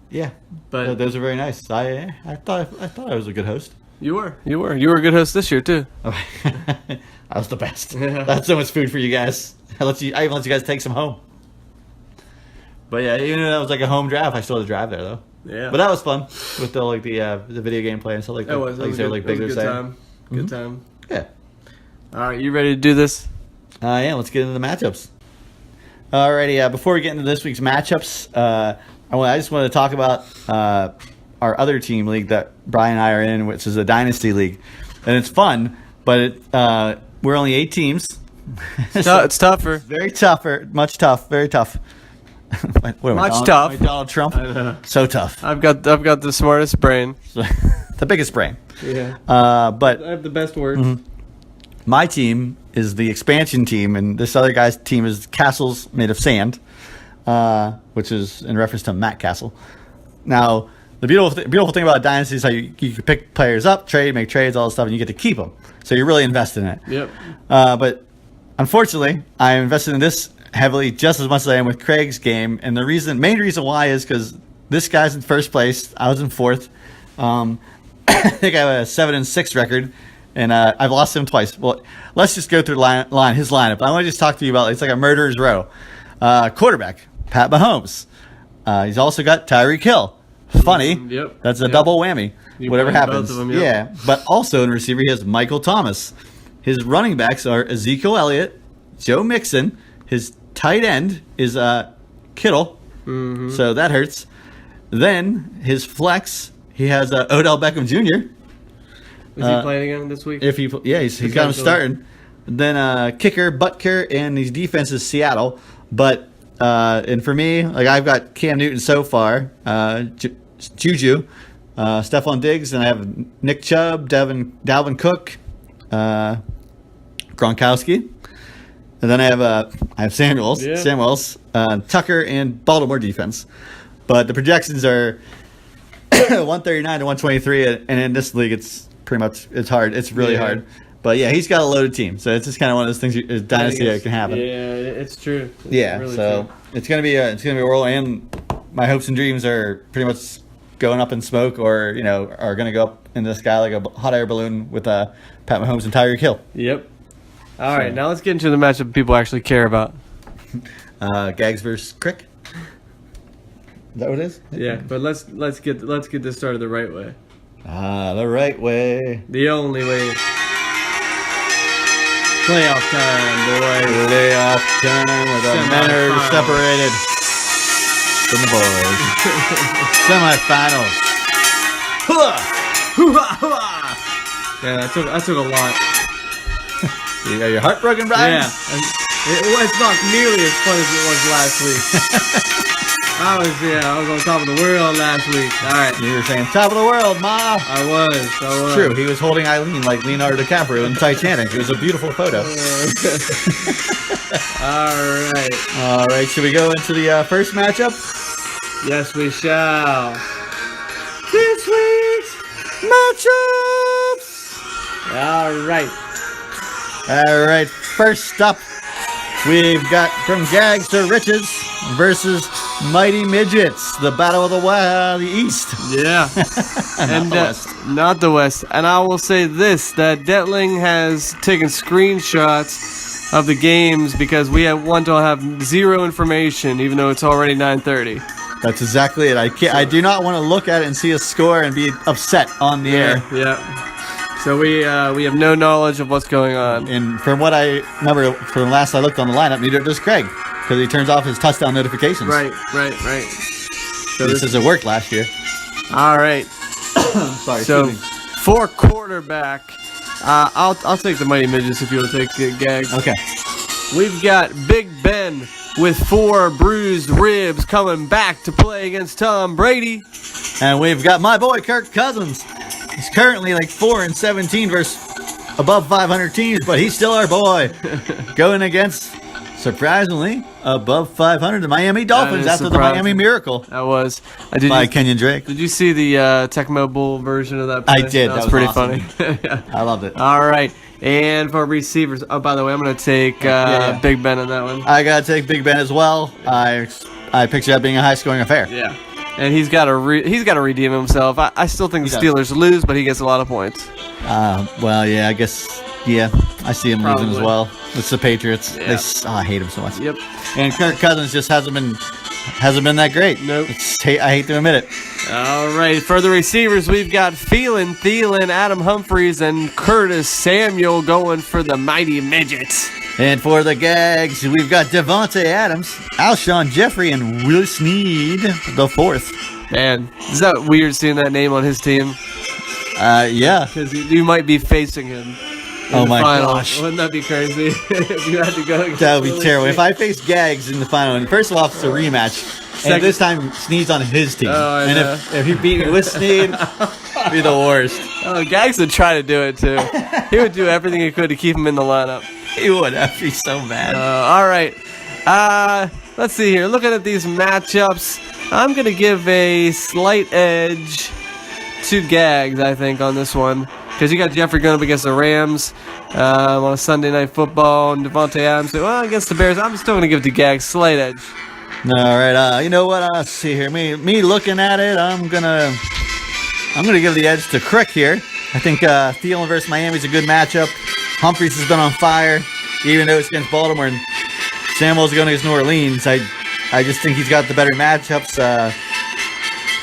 Yeah. But No, those are very nice. I thought I was a good host. you were a good host this year too. I was the best. Yeah. That's so much food for you guys. I even let you guys take some home. But yeah, even though that was like a home draft, I still had to drive there though. Yeah. But that was fun with the video game play and stuff like that. It was. It was a good time. Good time. Yeah. All right, you ready to do this? Yeah, let's get into the matchups. Alrighty, before we get into this week's matchups, I just want to talk about our other team league that Brian and I are in, which is a Dynasty League. And it's fun, but we're only 8 teams. It's tougher. Very tougher, very tough. Much tough. Donald Trump, I know. so tough. I've got the smartest brain. The biggest brain. Yeah. But I have the best words. Mm-hmm. My team is the expansion team, and this other guy's team is Castles Made of Sand, which is in reference to Matt Castle. Now, the beautiful thing about Dynasty is how you can pick players up, make trades, all this stuff, and you get to keep them. So you're really invested in it. Yep. But unfortunately, I invested in this heavily just as much as I am with Craig's game, and the main reason why is because this guy's in first place, I was in fourth. I think I have a 7-6 record, and I've lost him twice. Well, let's just go through his lineup. I want to just talk to you about it's like a murderer's row. Quarterback, Pat Mahomes. He's also got Tyreek Hill. Funny. Yep. That's a double whammy. You Whatever played happens. both of them, yep. Yeah. But also in receiver, he has Michael Thomas. His running backs are Ezekiel Elliott, Joe Mixon. His tight end is Kittle. Mm-hmm. So that hurts. Then his flex, he has Odell Beckham Jr. Is he playing again this week? He's got him starting. Then kicker Butker, and his defense is Seattle. But and for me, like I've got Cam Newton so far, Juju, Stephon Diggs, and I have Nick Chubb, Dalvin Cook, Gronkowski, and then I have Samuels, Tucker, and Baltimore defense. But the projections are 139 to 123, and in this league, it's hard. It's really hard. But yeah, he's got a loaded team, so it's just kind of one of those things. Dynasty that can happen. Yeah, it's true. It's really true. It's gonna be a whirl, and my hopes and dreams are pretty much going up in smoke, or are gonna go up in the sky like a hot air balloon with Pat Mahomes and Tyreek Hill. Yep. All right, now let's get into the matchup people actually care about. Gags versus Crick. Is that what it is? Yeah, but let's get this started the right way. The right way. The only way. Playoff time, boys. Playoff time where the men are separated from the boys. Semifinals. Yeah, that took a lot. Are you heartbroken, Brian? Yeah. It's not nearly as fun as it was last week. I was on top of the world last week. All right. You were saying top of the world, Ma. I was. True. He was holding Eileen like Leonardo DiCaprio in Titanic. It was a beautiful photo. All right. Should we go into the first matchup? Yes, we shall. This week's matchups. All right. First up, we've got From Gags to Riches versus Mighty Midgets, the battle of the East. Yeah. And the West. Not the West. And I will say this, that Detling has taken screenshots of the games because we want to have zero information, even though it's already 9:30. That's exactly it. I do not want to look at it and see a score and be upset on the air. Yeah. So we have no knowledge of what's going on. And from what I remember, from last I looked on the lineup, neither does Craig, because he turns off his touchdown notifications. Right. So this is a work last year. All right. Sorry. So for quarterback, I'll take the Mighty Midgets if you'll take Gags. Okay. We've got Big Ben with 4 bruised ribs coming back to play against Tom Brady. And we've got my boy Kirk Cousins He's currently like 4-17 versus above 500 teams, but he's still our boy. Going against, surprisingly, above 500, the Miami Dolphins after the Miami Miracle. That was by Kenyon Drake. Did you see the Tecmo Bowl version of that play? I did. That was pretty awesome. funny. Yeah. I loved it. All right. And for receivers, oh, by the way, I'm going to take Big Ben on that one. I got to take Big Ben as well. I picture that being a high-scoring affair. Yeah. And he's got to redeem himself. I still think the Steelers lose, but he gets a lot of points. Well, yeah, I guess, I see him losing as well. It's the Patriots. Yeah. I hate him so much. Yep. And Kirk Cousins just hasn't been that great. Nope. I hate to admit it. All right. For the receivers, we've got Thielen, Adam Humphries, and Curtis Samuel going for the Mighty Midgets. And for the gags, we've got Devontae Adams, Alshon Jeffrey, and Will Snead the fourth. Man, is that weird seeing that name on his team? Yeah. Because you might be facing him. Oh my final. gosh. Wouldn't that be crazy if you had to go against That would be Willie terrible. Snead? If I face Gags in the final, and first of all, it's a rematch. And this time, Snead's on his team. Oh, I and know. if he beat me with Snead, it'd be the worst. Oh, Gags would try to do it too. He would do everything he could to keep him in the lineup. He would. I'd be so mad. All right. Let's see here. Looking at these matchups, I'm going to give a slight edge to Gags, I think, on this one. Because you got Jeffrey going up against the Rams on a Sunday Night Football, and Devontae Adams, against the Bears. I'm still going to give it to Gags, slight edge. All right. You know what? Let's see here. Me looking at it, I'm gonna give the edge to Crick here. I think Thielen versus Miami is a good matchup. Humphries has been on fire, even though it's against Baltimore. And Samuel's going against New Orleans. I just think he's got the better matchups.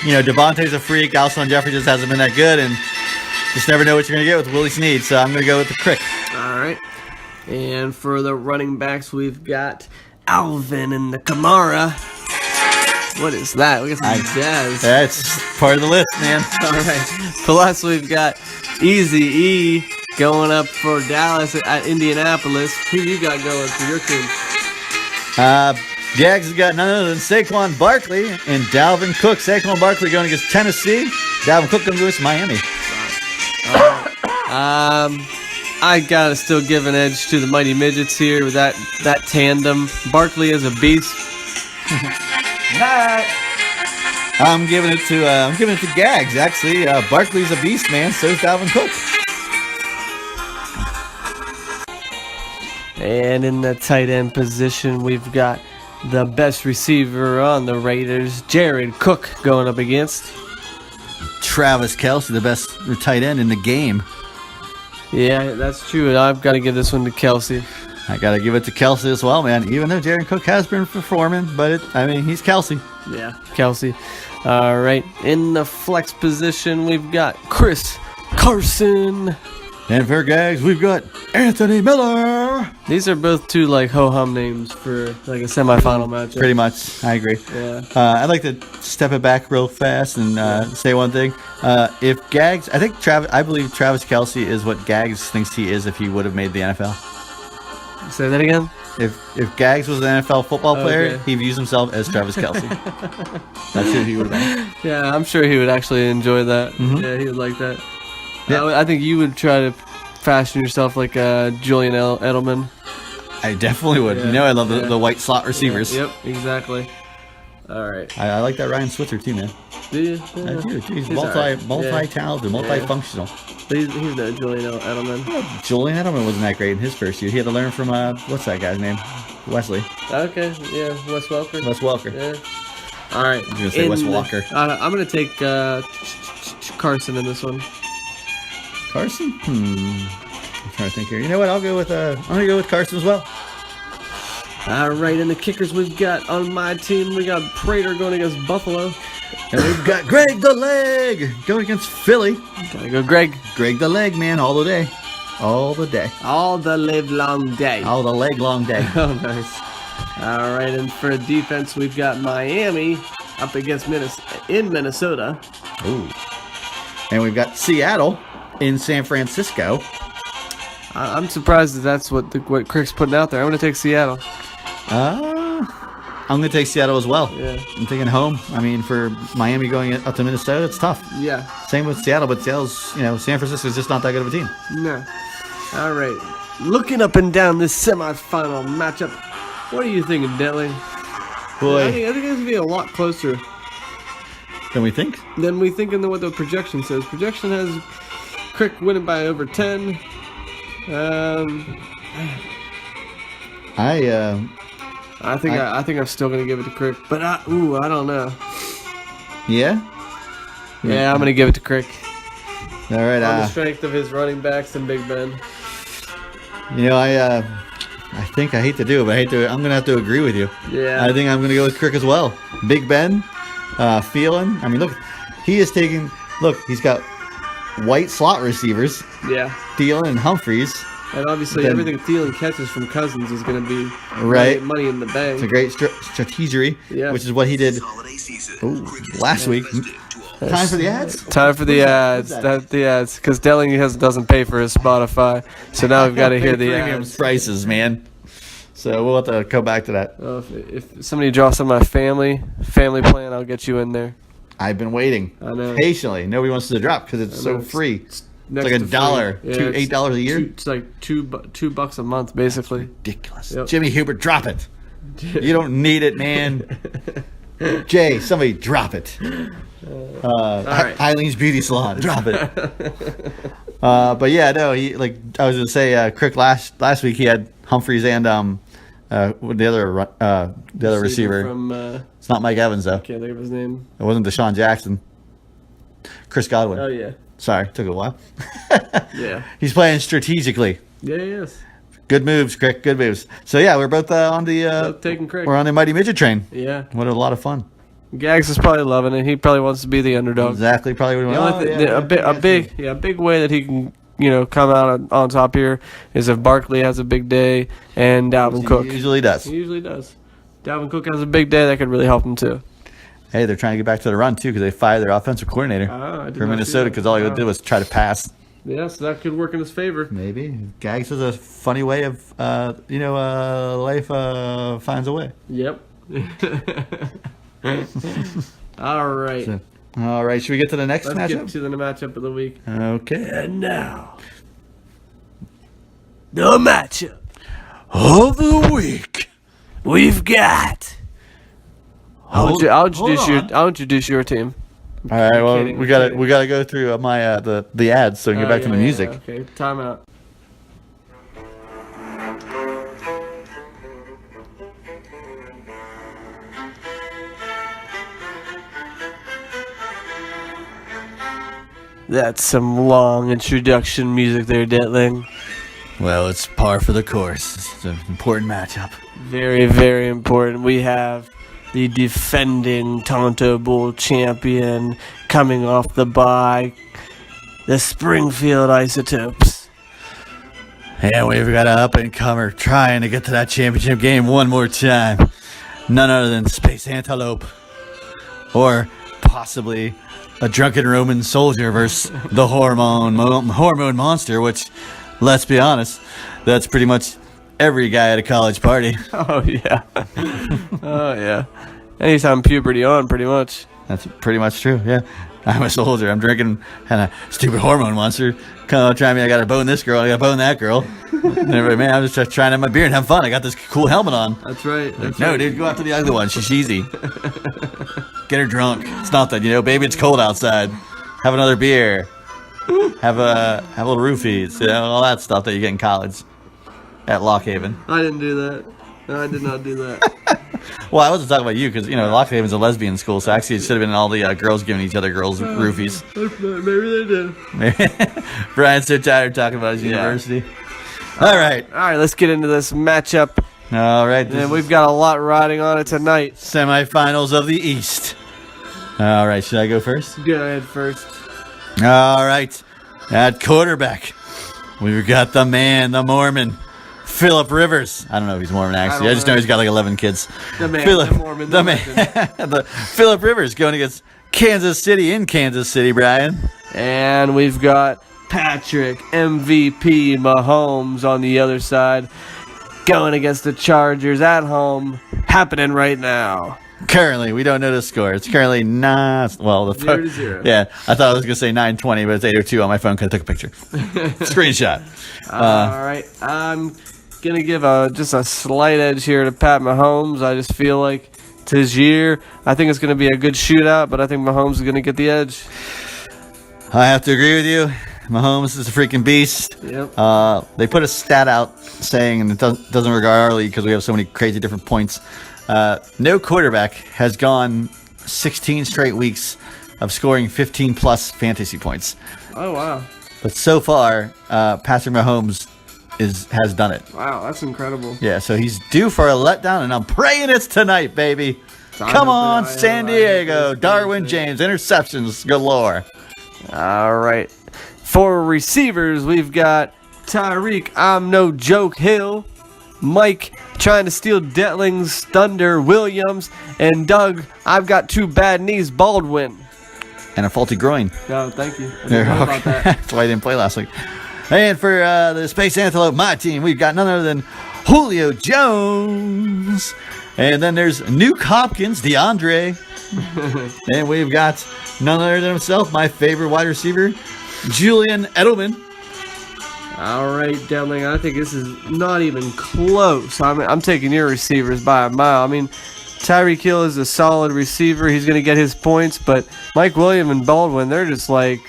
Devontae's a freak. Alshon Jeffrey just hasn't been that good, and just never know what you're going to get with Willie Snead. So I'm going to go with the Crick. All right. And for the running backs, we've got Alvin and the Kamara. What is that? We got some jazz. That's part of the list, man. All right. Plus, we've got Easy E going up for Dallas at Indianapolis. Who you got going for your team? Gags has got none other than Saquon Barkley and Dalvin Cook. Saquon Barkley going against Tennessee. Dalvin Cook going against Miami. I gotta still give an edge to the Mighty Midgets here with that tandem. Barkley is a beast. I'm giving it to Gags. Actually, Barkley's a beast, man. So is Dalvin Cook. And in the tight end position, we've got the best receiver on the Raiders, Jared Cook, going up against Travis Kelce, the best tight end in the game. Yeah, that's true. I've got to give this one to Kelce. I got to give it to Kelce as well, man. Even though Jared Cook has been performing, but he's Kelce. Yeah, Kelce. All right. In the flex position, we've got Chris Carson. And for Gags, we've got Anthony Miller. These are both two ho-hum names for like a semifinal matchup. Pretty much, I agree. Yeah. I'd like to step it back real fast and say one thing. If Gags, I believe Travis Kelce is what Gags thinks he is if he would have made the NFL. Say that again? If Gags was an NFL football player, Okay. he views himself as Travis Kelce. That's who he would have been. Yeah, I'm sure he would actually enjoy that. Mhm. Yeah, he would like that. Yeah. I think you would try to fashion yourself like Julian Edelman. I definitely would. Yeah. I love the white slot receivers. Yep, exactly. All right. I like that Ryan Switzer too, man. Do you? I do. He's all right. multi-talented, multifunctional. He's no Julian Edelman. Julian Edelman wasn't that great in his first year. He had to learn from what's that guy's name? Wesley. Okay, yeah, Wes Welker. Wes Welker. Yeah. All right. I was gonna say Wes Walker. I'm gonna take Carson in this one. Carson? I'm trying to think here. You know what? I'm gonna go with Carson as well. All right, in the kickers we've got on my team, we got Prater going against Buffalo. And we've got Greg the Leg going against Philly. Gotta go, Greg. Greg the Leg, man, all the day. All the day. All the live long day. All the leg long day. Oh, nice. All right, and for defense, we've got Miami up against Minnesota. Ooh. And we've got Seattle in San Francisco. I'm surprised that that's what Crick's putting out there. I'm going to take Seattle. I'm going to take Seattle as well. Yeah. I'm taking home. I mean, for Miami going up to Minnesota, it's tough. Yeah. Same with Seattle, but Seattle's, San Francisco's just not that good of a team. No. All right. Looking up and down this semifinal matchup, what are you thinking, Dentley? Boy, I think it's going to be a lot closer than we think. than we think in what the projection says. Projection has Crick winning by over 10. I think I'm still gonna give it to Crick, but I don't know. Yeah. Yeah, I'm gonna give it to Crick All right. on the strength of his running backs and Big Ben. I think I hate to do it, but I'm gonna have to agree with you. Yeah. I think I'm gonna go with Crick as well. Big Ben, Thielen. I mean, look, he's got white slot receivers, Yeah, Thielen and Humphreys. and obviously Then- everything Thielen catches from Cousins is gonna be Right. money in the bank. It's a great strategery, Yeah. which is what he did last week. Time for the ads? Time for the ads. The ads, because Delling doesn't pay for his Spotify, so now we've got to hear the Premium ads. prices, man. So we'll have to come back to that. Oh, if somebody drops on my family plan, I'll get you in there. I've been waiting I know. patiently. Nobody wants to drop because it's I so know. free. It's Next like to $1, free. Yeah, it's $8 a year. It's like $2 a month, basically. Ridiculous. Yep. Jimmy Hubert, drop it. You don't need it, man. Jay, somebody drop it. right. Eileen's Beauty Salon, drop it. But yeah, no, I was gonna say, Crick last week he had Humphreys and the other receiver. From It's not Mike Evans though. can't think of his name. It wasn't Deshaun Jackson. Chris Godwin. Oh yeah, Sorry, took a while. yeah, He's playing strategically. yeah. He is. Good moves, Crick. Good moves. So yeah, we're both on the Both taking Crick. we're on the Mighty Midget train. Yeah, What a lot of fun. Gags is probably loving it. He probably wants to be the underdog. Exactly, probably what The only a big way that he can come out on top here is if Barkley has a big day and Dalvin Cook. He usually does. He usually does. Dalvin Cook has a big day that could really help him too. Hey, they're trying to get back to the run too because they fired their offensive coordinator I did for not see Minnesota that. because all he Wow. did was try to pass. Yeah, so that could work in his favor. Maybe Gags has a funny way of life finds a way. Yep. All right. So, all right, should we get to the next Let's get matchup? to the matchup of the week. Okay. And now, the matchup Of the week. we've got. Hold on. I'll introduce your team. All right. Well, kidding, we I'm gotta kidding. go through my the ads so we can get back to the music. Okay, time out. That's some long introduction music there, Detling. Well, it's par for the course. It's an important matchup. Very, very important. We have the defending Tonto Bowl champion coming off the bye, the Springfield Isotopes. And we've got an up-and-comer trying to get to that championship game one more time. None other than Space Antelope. Or possibly a drunken Roman soldier versus the hormone monster, which, let's be honest, that's pretty much every guy at a college party. Oh, yeah. Oh, yeah. Anytime puberty on, pretty much. That's pretty much true, yeah. I'm a soldier. I'm drinking kind of stupid hormone monster. Come try me. I got to bone this girl. I got to bone that girl. And everybody, man, I'm just trying to have my beer and have fun. I got this cool helmet on. That's right. No, dude, go after the ugly one. She's easy. Get her drunk. It's nothing, baby. It's cold outside. Have another beer. Have a little roofies. All that stuff that you get in college at Lock Haven. I didn't do that. No, I did not do that. Well, I wasn't talking about you because Lock Haven's a lesbian school, so actually it should have been all the girls giving each other girls roofies. Maybe they did. Brian's so tired of talking about his university. All right. All right, let's get into this matchup. All right. This And we've got a lot riding on it tonight. is semifinals of the East. All right. Should I go first? Go ahead first. All right. At quarterback, we've got the man, the Mormon, Philip Rivers. I don't know if he's Mormon, actually. I just know he's got like 11 kids. The man, Philip, the Mormon, the the man. legend. the Philip Rivers going against Kansas City in Kansas City, Brian. And we've got Patrick MVP Mahomes on the other side, going against the Chargers at home, happening right now. Currently, we don't know the score. It's currently not. Well, the 0-0. Yeah, I thought I was gonna say 9:20, but it's 8:02 on my phone because I took a picture. Screenshot. All right, I'm gonna give just a slight edge here to Pat Mahomes. I just feel like it's his year. I think it's gonna be a good shootout, but I think Mahomes is gonna get the edge. I have to agree with you. Mahomes is a freaking beast. Yep. They put a stat out saying, and it doesn't regard our league because we have so many crazy different points. No quarterback has gone 16 straight weeks of scoring 15 plus fantasy points. Oh wow! But so far, Patrick Mahomes has done it. Wow, that's incredible. Yeah, so he's due for a letdown, and I'm praying it's tonight, baby. Come on, San Diego. Darwin James, interceptions galore. All right. For receivers, we've got Tyreek, I'm no joke, Hill, Mike trying to steal Detling's thunder, Williams, and Doug, I've got 2 bad knees, Baldwin. And a faulty groin. No, thank you. I didn't know about that. That's why I didn't play last week. And for the Space Antelope, my team, we've got none other than Julio Jones. And then there's Nuke Hopkins, DeAndre. And we've got none other than himself, my favorite wide receiver, Julian Edelman. All right, Detling, I think this is not even close. I'm taking your receivers by a mile. I mean, Tyreek Hill is a solid receiver. He's going to get his points, but Mike Williams and Baldwin, they're just like,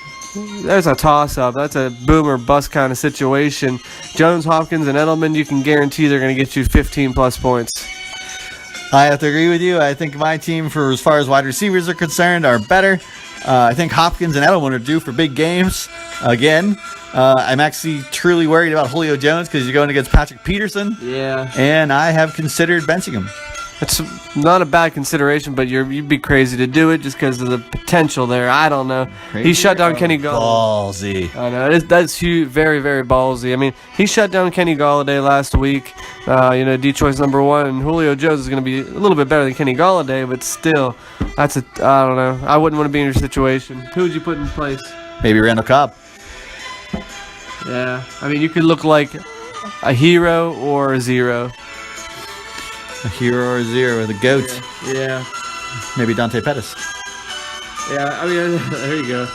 there's a toss-up. That's a boom or bust kind of situation. Jones, Hopkins, and Edelman, you can guarantee they're going to get you 15-plus points. I have to agree with you. I think my team, for as far as wide receivers are concerned, are better. I think Hopkins and Edelman are due for big games again. I'm actually truly worried about Julio Jones because you're going against Patrick Peterson. Yeah. And I have considered benching him. It's not a bad consideration, but you'd be crazy to do it just because of the potential there. I don't know. Crazy He shut down Kenny Galladay. Ballsy. I know. That's huge, very, very ballsy. I mean, he shut down Kenny Galladay last week. Detroit's number 1, and Julio Jones is going to be a little bit better than Kenny Galladay, but still, I don't know. I wouldn't want to be in your situation. Who would you put in place? Maybe Randall Cobb. Yeah. I mean, you could look like a hero or a zero. A hero or a zero, the GOAT. Yeah. Maybe Dante Pettis. Yeah, I mean, there you go.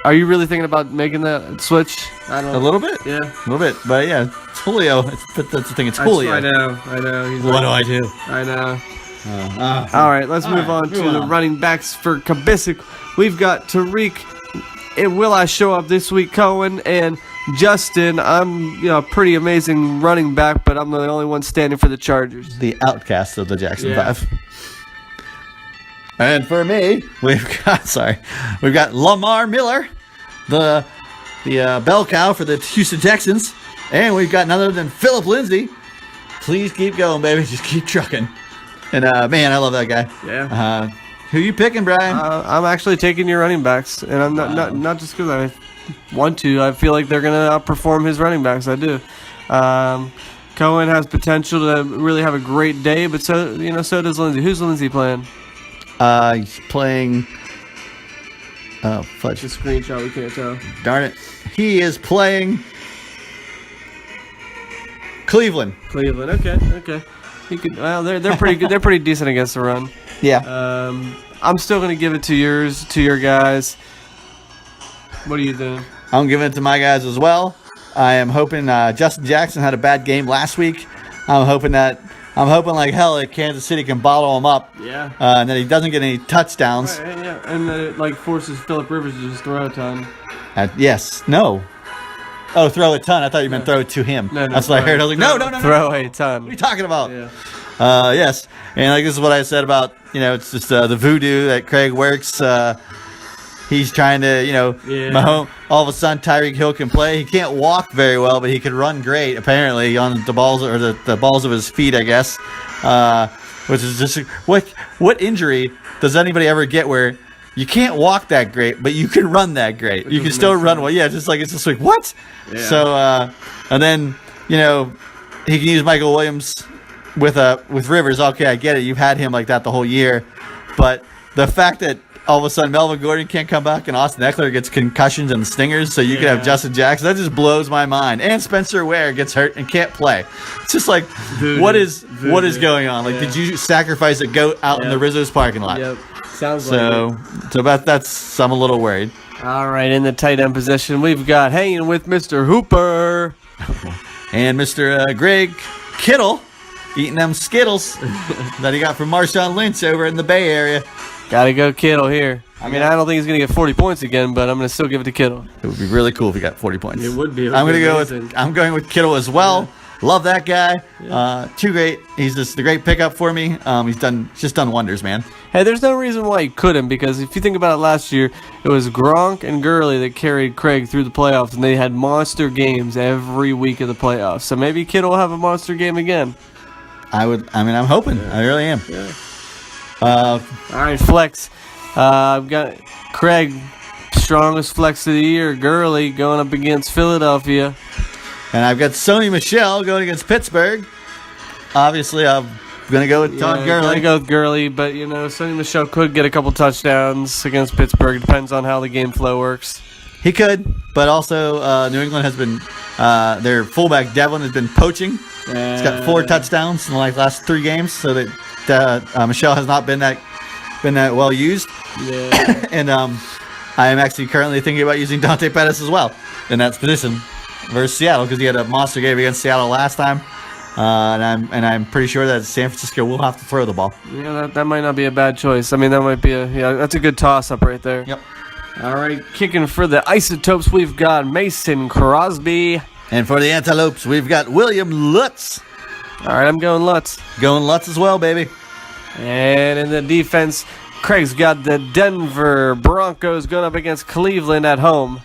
Are you really thinking about making that switch? I don't know. A little bit? Yeah. A little bit. But yeah, it's Julio. That's the thing. It's Julio. I know. He's What do I do? I know. All right, let's move on to the running backs for Kabisic. We've got Tariq and Will I Show Up this week, Cohen, and Justin. I'm a pretty amazing running back, but I'm the only one standing for the Chargers. The outcast of the Jackson 5. And for me, we've got Lamar Miller, the bell cow for the Houston Texans, and we've got none other than Philip Lindsay. Please keep going, baby. Just keep trucking. And man, I love that guy. Yeah. Who you picking, Brian? I'm actually taking your running backs, and I'm not just because I want to. I feel like they're going to outperform his running backs. I do. Cohen has potential to really have a great day, but so does Lindsay. Who's Lindsay playing? He's playing. Oh, fudge. It's a screenshot. We can't tell. Darn it. He is playing Cleveland. Okay. He could. Well, they're pretty good. They're pretty decent against the run. Yeah. I'm still gonna give it to your guys. What are you doing? I'm giving it to my guys as well. I am hoping Justin Jackson had a bad game last week. I'm hoping like hell that Kansas City can bottle him up. Yeah. And that he doesn't get any touchdowns. Right, yeah. And that it forces Phillip Rivers to just throw a ton. Yes. No. Oh, throw a ton. I thought you meant throw it to him. No, that's what I heard. I was like, no. Throw a ton. What are you talking about? Yeah. Yes. And like this is what I said about, it's just the voodoo that Craig works. He's trying to, Mahomes, all of a sudden Tyreek Hill can play. He can't walk very well, but he can run great, apparently, on the balls or the balls of his feet, I guess. Which is just, what injury does anybody ever get where you can't walk that great, but you can run that great? You can still run well. Yeah, it's just like, what? Yeah. So, and then, he can use Michael Williams with Rivers. Okay, I get it. You've had him like that the whole year. But the fact that all of a sudden Melvin Gordon can't come back and Austin Eckler gets concussions and stingers, so you can have Justin Jackson. That just blows my mind. And Spencer Ware gets hurt and can't play. It's just like, what is going on? Like, did you sacrifice a goat out in the Rizzo's parking lot? Yep. Sounds so, like it. So that's I'm a little worried. All right, in the tight end position, we've got hanging with Mr. Hooper. And Mr. Greg Kittle eating them Skittles that he got from Marshawn Lynch over in the Bay Area. Gotta go Kittle here. I mean, I don't think he's going to get 40 points again, but I'm going to still give it to Kittle. It would be really cool if he got 40 points. It would be. I'm going with Kittle as well. Yeah. Love that guy. Yeah. Too great. He's just the great pickup for me. He's just done wonders, man. Hey, there's no reason why he couldn't, because if you think about it, last year it was Gronk and Gurley that carried Craig through the playoffs, and they had monster games every week of the playoffs. So maybe Kittle will have a monster game again. I'm hoping. I really am. Yeah. All right, flex. I've got Craig, strongest flex of the year, Gurley, going up against Philadelphia. And I've got Sony Michel going against Pittsburgh. Obviously, I'm going to go with Todd Gurley. I'm going to go with Gurley, but, Sony Michel could get a couple touchdowns against Pittsburgh. Depends on how the game flow works. He could, but also New England has been, their fullback Devlin has been poaching. He's got 4 touchdowns in the last 3 games, so that Michel has not been that well used. Yeah. And I am actually currently thinking about using Dante Pettis as well in that position versus Seattle, because he had a monster game against Seattle last time, and I'm pretty sure that San Francisco will have to throw the ball. Yeah, that might not be a bad choice. I mean, that might be that's a good toss up right there. Yep. All right, kicking for the Isotopes, we've got Mason Crosby. And for the Antelopes, we've got William Lutz. All right, I'm going Lutz. Going Lutz as well, baby. And in the defense, Craig's got the Denver Broncos going up against Cleveland at home.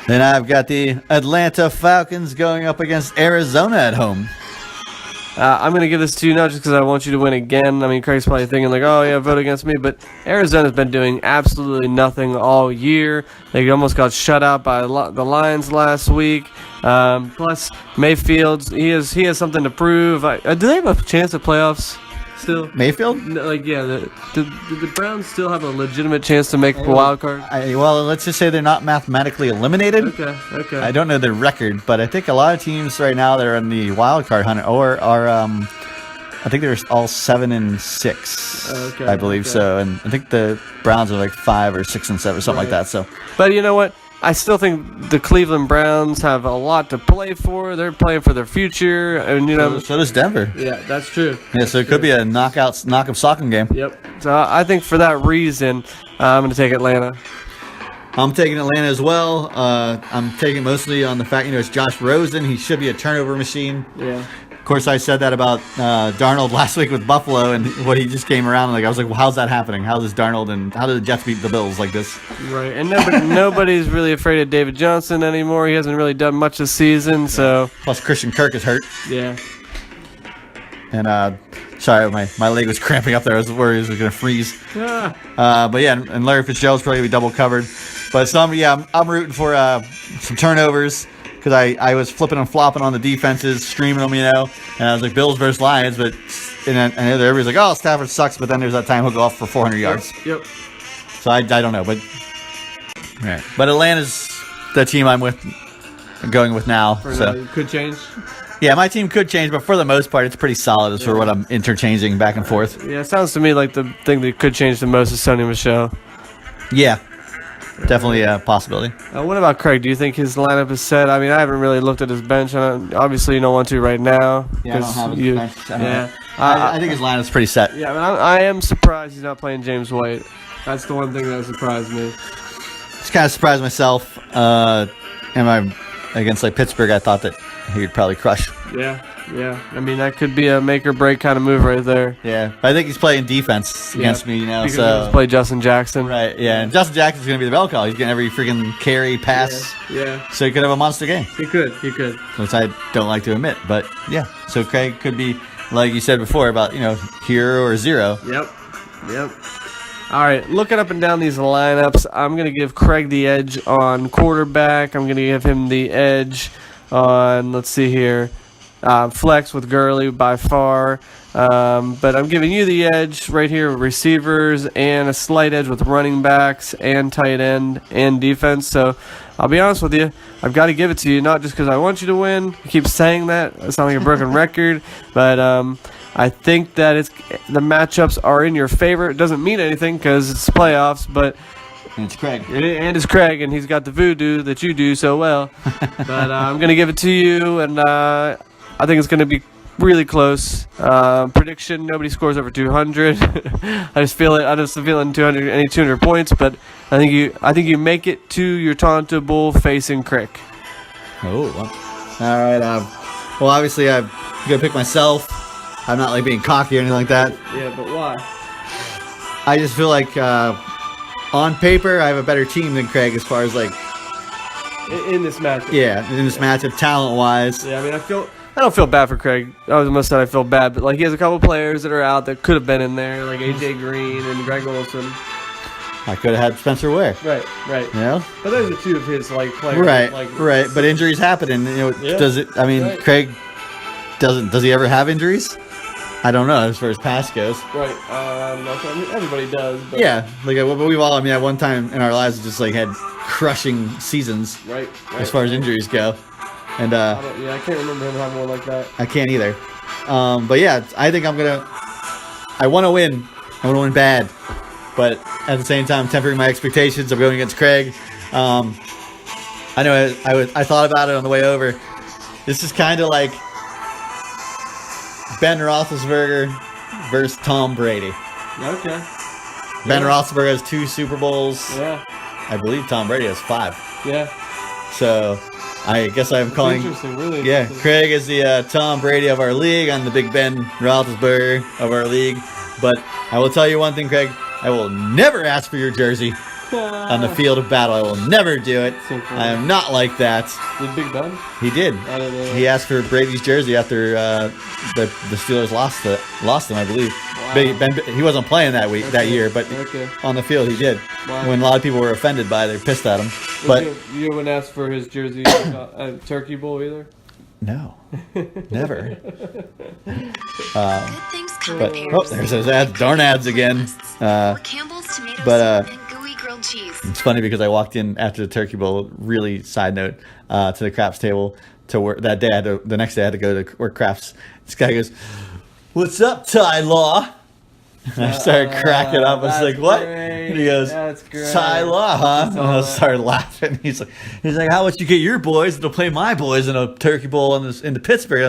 Then I've got the Atlanta Falcons going up against Arizona at home. I'm going to give this to you not just because I want you to win again. I mean, Craig's probably thinking like, oh, yeah, vote against me. But Arizona's been doing absolutely nothing all year. They almost got shut out by the Lions last week. Plus, Mayfield, he has something to prove. Do they have a chance at playoffs still? Mayfield? No, did the Browns still have a legitimate chance to make a wild card? Well, let's just say they're not mathematically eliminated. Okay. I don't know their record, but I think a lot of teams right now that are in the wild card hunt are I think they're all 7-6. Okay, I believe so, and I think the Browns are like 5 or 6 and 7, something like that. So, but you know what? I still think the Cleveland Browns have a lot to play for. They're playing for their future, and so does Denver. Yeah, that's true. Yeah, so it could be a knock-up soccer game. Yep. So I think for that reason, I'm going to take Atlanta. I'm taking Atlanta as well. I'm taking mostly on the fact, it's Josh Rosen. He should be a turnover machine. Yeah. Of course, I said that about Darnold last week with Buffalo, and what he just came around. I was like, well, how's that happening? How does Darnold and how did the Jets beat the Bills like this? Right, and nobody's really afraid of David Johnson anymore. He hasn't really done much this season, so. Plus, Christian Kirk is hurt. Yeah. And sorry, my leg was cramping up there. I was worried it was going to freeze. But yeah, and Larry Fitzgerald's probably going to be double covered. But I'm rooting for some turnovers. Because I was flipping and flopping on the defenses, streaming them, and I was like, Bills versus Lions, but and everybody's like, oh, Stafford sucks, but then there's that time he'll go off for 400 yards. Yep. So I don't know, but Atlanta's the team I'm going with now. It could change. Yeah, my team could change, but for the most part, it's pretty solid as for what I'm interchanging back and forth. Yeah, it sounds to me like the thing that could change the most is Sony Michel. Yeah. Definitely a possibility. What about Craig? Do you think his lineup is set? I mean, I haven't really looked at his bench. Obviously, you don't want to right now. Yeah, I don't have his bench. Yeah. I think his linup's pretty set. Yeah, I am surprised he's not playing James White. That's the one thing that surprised me. Just kind of surprised myself. Against Pittsburgh, I thought that he would probably crush. Yeah. I mean, that could be a make or break kind of move right there. Yeah, but I think he's playing defense against me, Because so he just played Justin Jackson. Right. Yeah, and Justin Jackson's going to be the bell call. He's getting every freaking carry, pass. Yeah. So he could have a monster game. He could. Which I don't like to admit, but yeah. So Craig could be, like you said before, about hero or zero. Yep. All right, looking up and down these lineups, I'm going to give Craig the edge on quarterback. I'm going to give him the edge on, let's see here, flex with Gurley by far. But I'm giving you the edge right here with receivers and a slight edge with running backs and tight end and defense. So I'll be honest with you, I've got to give it to you, not just because I want you to win. I keep saying that. It's not like a broken record. But I think that the matchups are in your favor. It doesn't mean anything because it's playoffs, but... And it's Craig. And it's Craig, and he's got the voodoo that you do so well. But I'm going to give it to you, and I think it's going to be really close. Prediction: nobody scores over 200. I just feel it. I just feel it in 200 points. But I think you make it to your Tonto Bowl facing Crick. Oh, well. All right. Well, obviously, I'm gonna pick myself. I'm not like being cocky or anything like that. Yeah, but why? I just feel like on paper, I have a better team than Craig as far as like in this matchup. Yeah, in this matchup, talent wise. Yeah, I mean, I don't feel bad for Craig. I was almost said I feel bad, but like he has a couple players that are out that could have been in there, like AJ Green and Greg Olson. I could have had Spencer Ware. Right. You know? But those are two of his like players. Right. But injuries happen, and does it? I mean, Craig doesn't. Does he ever have injuries? I don't know as far as past goes. Right. I mean, everybody does. But yeah. Like we've all. I mean, at one time in our lives, just like had crushing seasons. Right. As far as injuries go. And I can't remember him having one like that. I can't either. But yeah, I think I want to win. I want to win bad. But at the same time, tempering my expectations. I'm going against Craig. I know I thought about it on the way over. This is kind of like Ben Roethlisberger versus Tom Brady. Okay. Ben Roethlisberger has 2 Super Bowls. Yeah. I believe Tom Brady has 5. Yeah. So I guess I'm calling. Interesting, really. Yeah, Craig is the Tom Brady of our league. I'm the Big Ben Roethlisberger of our league. But I will tell you one thing, Craig. I will never ask for your jersey on the field of battle. I will never do it. So I am not like that. Did Big Ben? He did. He asked for Brady's jersey after the Steelers lost him, I believe. Wow. Ben, he wasn't playing that year, but on the field he did. Wow. When a lot of people were offended by it, they were pissed at him. But you wouldn't ask for his jersey at Turkey Bowl either? No, never. Good things come in pairs. There's those ads, darn ads again. Campbell's tomato soup and gooey grilled cheese. It's funny because I walked in after the Turkey Bowl. Really, side note, to the craps table to work that day. The next day I had to go to work craps. This guy goes, "What's up, Ty Law?" And I started cracking up. I was like, "What?" Great. And he goes, "Ty Law, huh?" And I started laughing. He's like, "How about you get your boys to play my boys in a Turkey Bowl in the Pittsburgh?"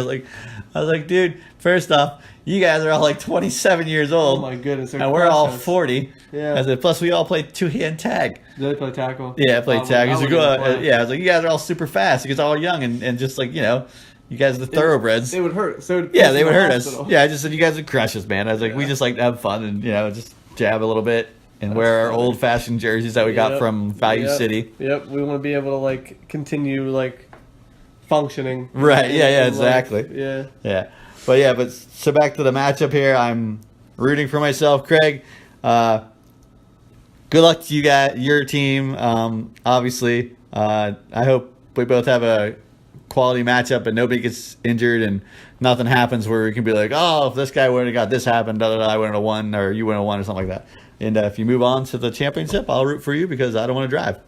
I was like, "Dude, first off, you guys are all like 27 years old. Oh my goodness! And we're all 40. Yeah. I said, plus we all play 2-hand tag. Did they play tackle? Yeah, I played tag. I was like, you guys are all super fast. You guys are all young and just like, you guys are the thoroughbreds. They would hurt. So they would hurt us. Yeah, I just said you guys would crush us, man. I was like, we just like to have fun and just jab a little bit and wear our old fashioned jerseys that we got from Value City. Yep, we want to be able to like continue like functioning. Right. Yeah. Exactly. Yeah. But so back to the matchup here. I'm rooting for myself, Craig. Good luck to you guys, your team. Obviously, I hope we both have a quality matchup and nobody gets injured and nothing happens where we can be like, oh, if this guy wouldn't have got this happened, I wouldn't have won, or you wouldn't have won, or something like that. And if you move on to the championship, I'll root for you because I don't want to drive.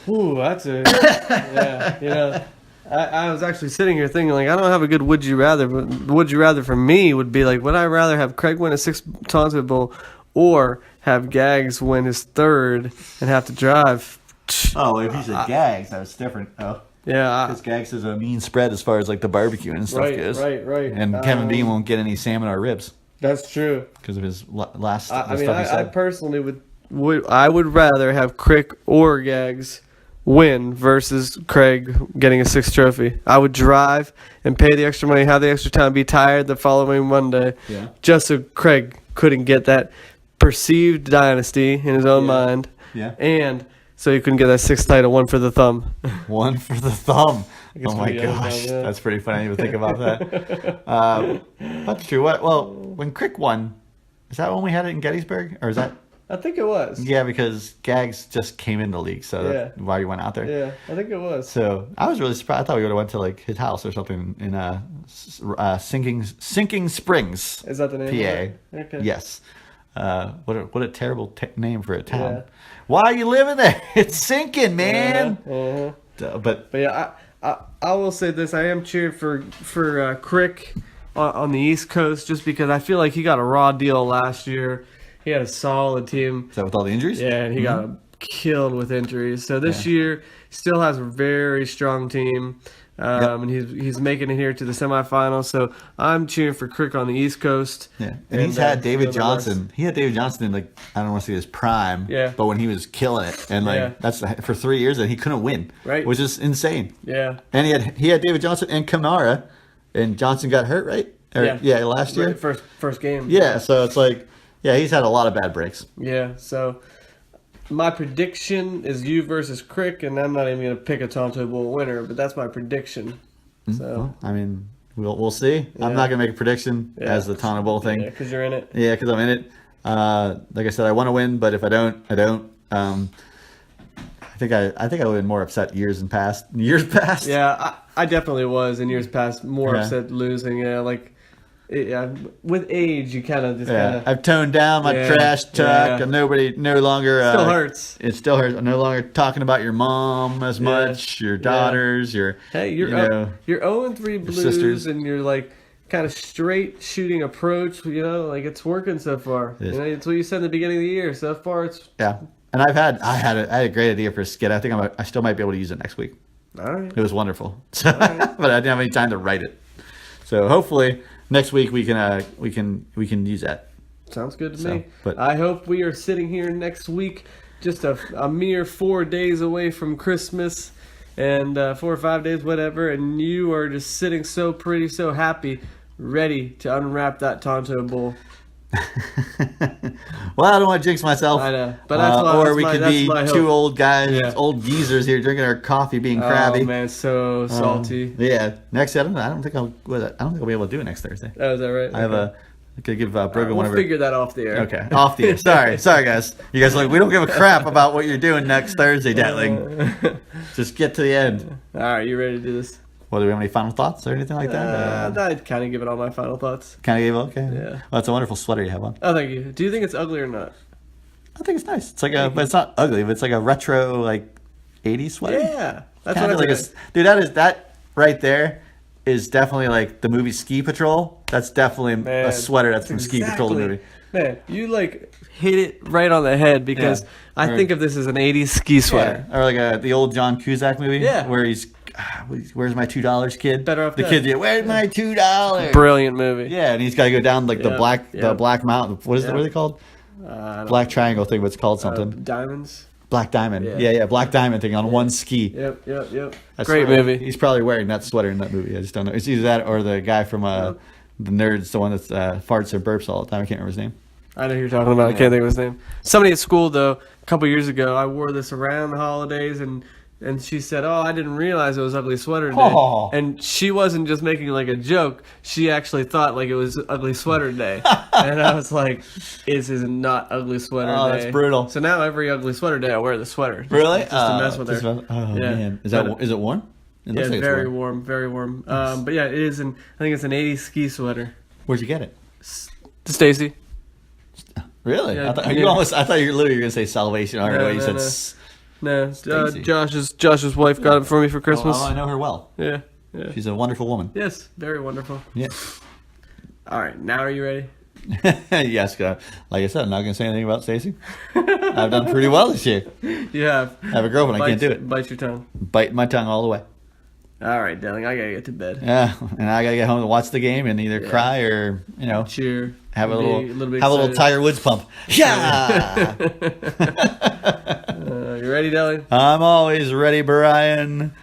Ooh, that's yeah. I was actually sitting here thinking, like, I don't have a good would you rather, but would you rather for me would be like, would I rather have Craig win a 6 Tonto Bowl or have Gags win his 3rd and have to drive? Oh, if he said Gags, that's different. Oh. Yeah. Because Gags is a mean spread as far as like the barbecue and stuff goes. Right. And Kevin Bean won't get any salmon or ribs. That's true. Because of his last stuff he said. I personally would rather have Crick or Gags win versus Craig getting a 6th trophy. I would drive and pay the extra money, have the extra time, be tired the following Monday, just so Craig couldn't get that perceived dynasty in his own mind. Yeah. And so he couldn't get that 6th title, one for the thumb. One for the thumb. Oh my Gosh, gosh, that's pretty funny. I didn't even think about that. That's true. Well, when Crick won, is that when we had it in Gettysburg, or is that I think it was. Yeah, because Gags just came in the league, so that's why you went out there. Yeah, I think it was. So I was really surprised. I thought we would have went to like his house or something in Sinking Springs, Is that the name? PA. Okay. Yes. What a terrible name for a town. Yeah. Why are you living there? It's sinking, man. But yeah, I will say this: I am cheering for Crick on the East Coast, just because I feel like he got a raw deal last year. He had a solid team. Is that with all the injuries? Yeah, and he got killed with injuries. So this year, still has a very strong team. And he's making it here to the semifinals. So I'm cheering for Crick on the East Coast. Yeah, and he's had David Johnson. He had David Johnson in like, I don't want to say his prime. Yeah. But when he was killing it, and like that's for 3 years that he couldn't win. Right. Which is insane. Yeah. And he had David Johnson and Kamara, and Johnson got hurt, right? Last year. Right, first game. Yeah. So it's like, he's had a lot of bad breaks. Yeah. So my prediction is you versus Crick, and I'm not even going to pick a Tonto Bowl winner, but that's my prediction. So Well, I mean, we'll see. I'm not going to make a prediction as the Tonto Bowl thing. Yeah, because you're in it. Yeah, because I'm in it. Like I said, I want to win, but if I don't, I don't. I think I would have been more upset years past. Yeah, I definitely was in years past more upset losing. Yeah, like with age, you kind of just I've toned down my trash talk. I'm no longer. Still hurts. It still hurts. I'm no longer talking about your mom as much, your daughters, your. Hey, you're 0-3 Blues, sisters. and you're like kind of straight shooting approach. Like it's working so far. It's what you said in the beginning of the year. So far, it's And I had a great idea for a skit. I think I still might be able to use it next week. all right. It was wonderful, but I didn't have any time to write it. So hopefully next week we can use that. Sounds good to me. But I hope we are sitting here next week, just a mere 4 days away from Christmas, and 4 or 5 days, whatever, and you are just sitting so pretty, so happy, ready to unwrap that Tonto Bowl. Well, I don't want to jinx myself. I know, but that's we could be two old guys, old geezers here drinking our coffee, being crabby. Oh man, so salty. Next, I don't think I'll be able to do it next Thursday. Oh, is that right? I could give Brogan one of We'll figure that off the air. Okay, off the air. Sorry, guys. You guys are like, we don't give a crap about what you're doing next Thursday, Datling. Just get to the end. All right, you ready to do this? Well, do we have any final thoughts or anything like that? I'd kind of give it all my final thoughts. Kind of gave it, okay. Yeah. Well, it's a wonderful sweater you have on. Oh, thank you. Do you think it's ugly or not? I think it's nice. It's like but it's not ugly. But it's like a retro, like 80s sweater. Yeah, that's Kinda what I like dude. That right there is definitely like the movie Ski Patrol. That's definitely a sweater that's from Ski Patrol, the movie. Man, you like hit it right on the head because I think of this as an 80s ski sweater. Yeah. Or like the old John Cusack movie. Yeah. Where he's, where's my $2, kid? Better off the dead. kid. Yeah, where's my $2? Brilliant movie. Yeah, and he's got to go down like the black mountain. What are they called? Black triangle thing, but it's called something. Diamonds. Black Diamond. Yeah, Black Diamond thing on one ski. Yep. That's Great movie. He's probably wearing that sweater in that movie. I just don't know. It's either that or the guy from the Nerds, the one that's farts or burps all the time. I can't remember his name. I know who you're talking about. I can't think of his name. Somebody at school, though, a couple years ago, I wore this around the holidays, and she said, "Oh, I didn't realize it was Ugly Sweater Day." Oh. And she wasn't just making like a joke. She actually thought like it was Ugly Sweater Day. And I was like, "This is not Ugly Sweater Day." Oh, that's brutal. So now every Ugly Sweater Day, I wear the sweater. Really? Just to mess with her. Man. Is it warm? It looks like it's very warm, very warm. But yeah, it is. I think it's an 80s ski sweater. Where'd you get it? Stacy. Really? Yeah, I thought you were literally going to say Salvation Army. No, you no, said no. Stacy. Josh's wife got it for me for Christmas. Oh, I know her well. Yeah. She's a wonderful woman. Yes, very wonderful. Yeah. All right, now are you ready? Yes, like I said, I'm not going to say anything about Stacy. I've done pretty well this year. You have. I have a girlfriend. I can't do it. Bite your tongue. Biting my tongue all the way. All right, darling, I gotta get to bed. Yeah, and I gotta get home to watch the game and either cry or cheer, have a little Tiger Woods pump. Yeah. You ready, darling? I'm always ready, Brian.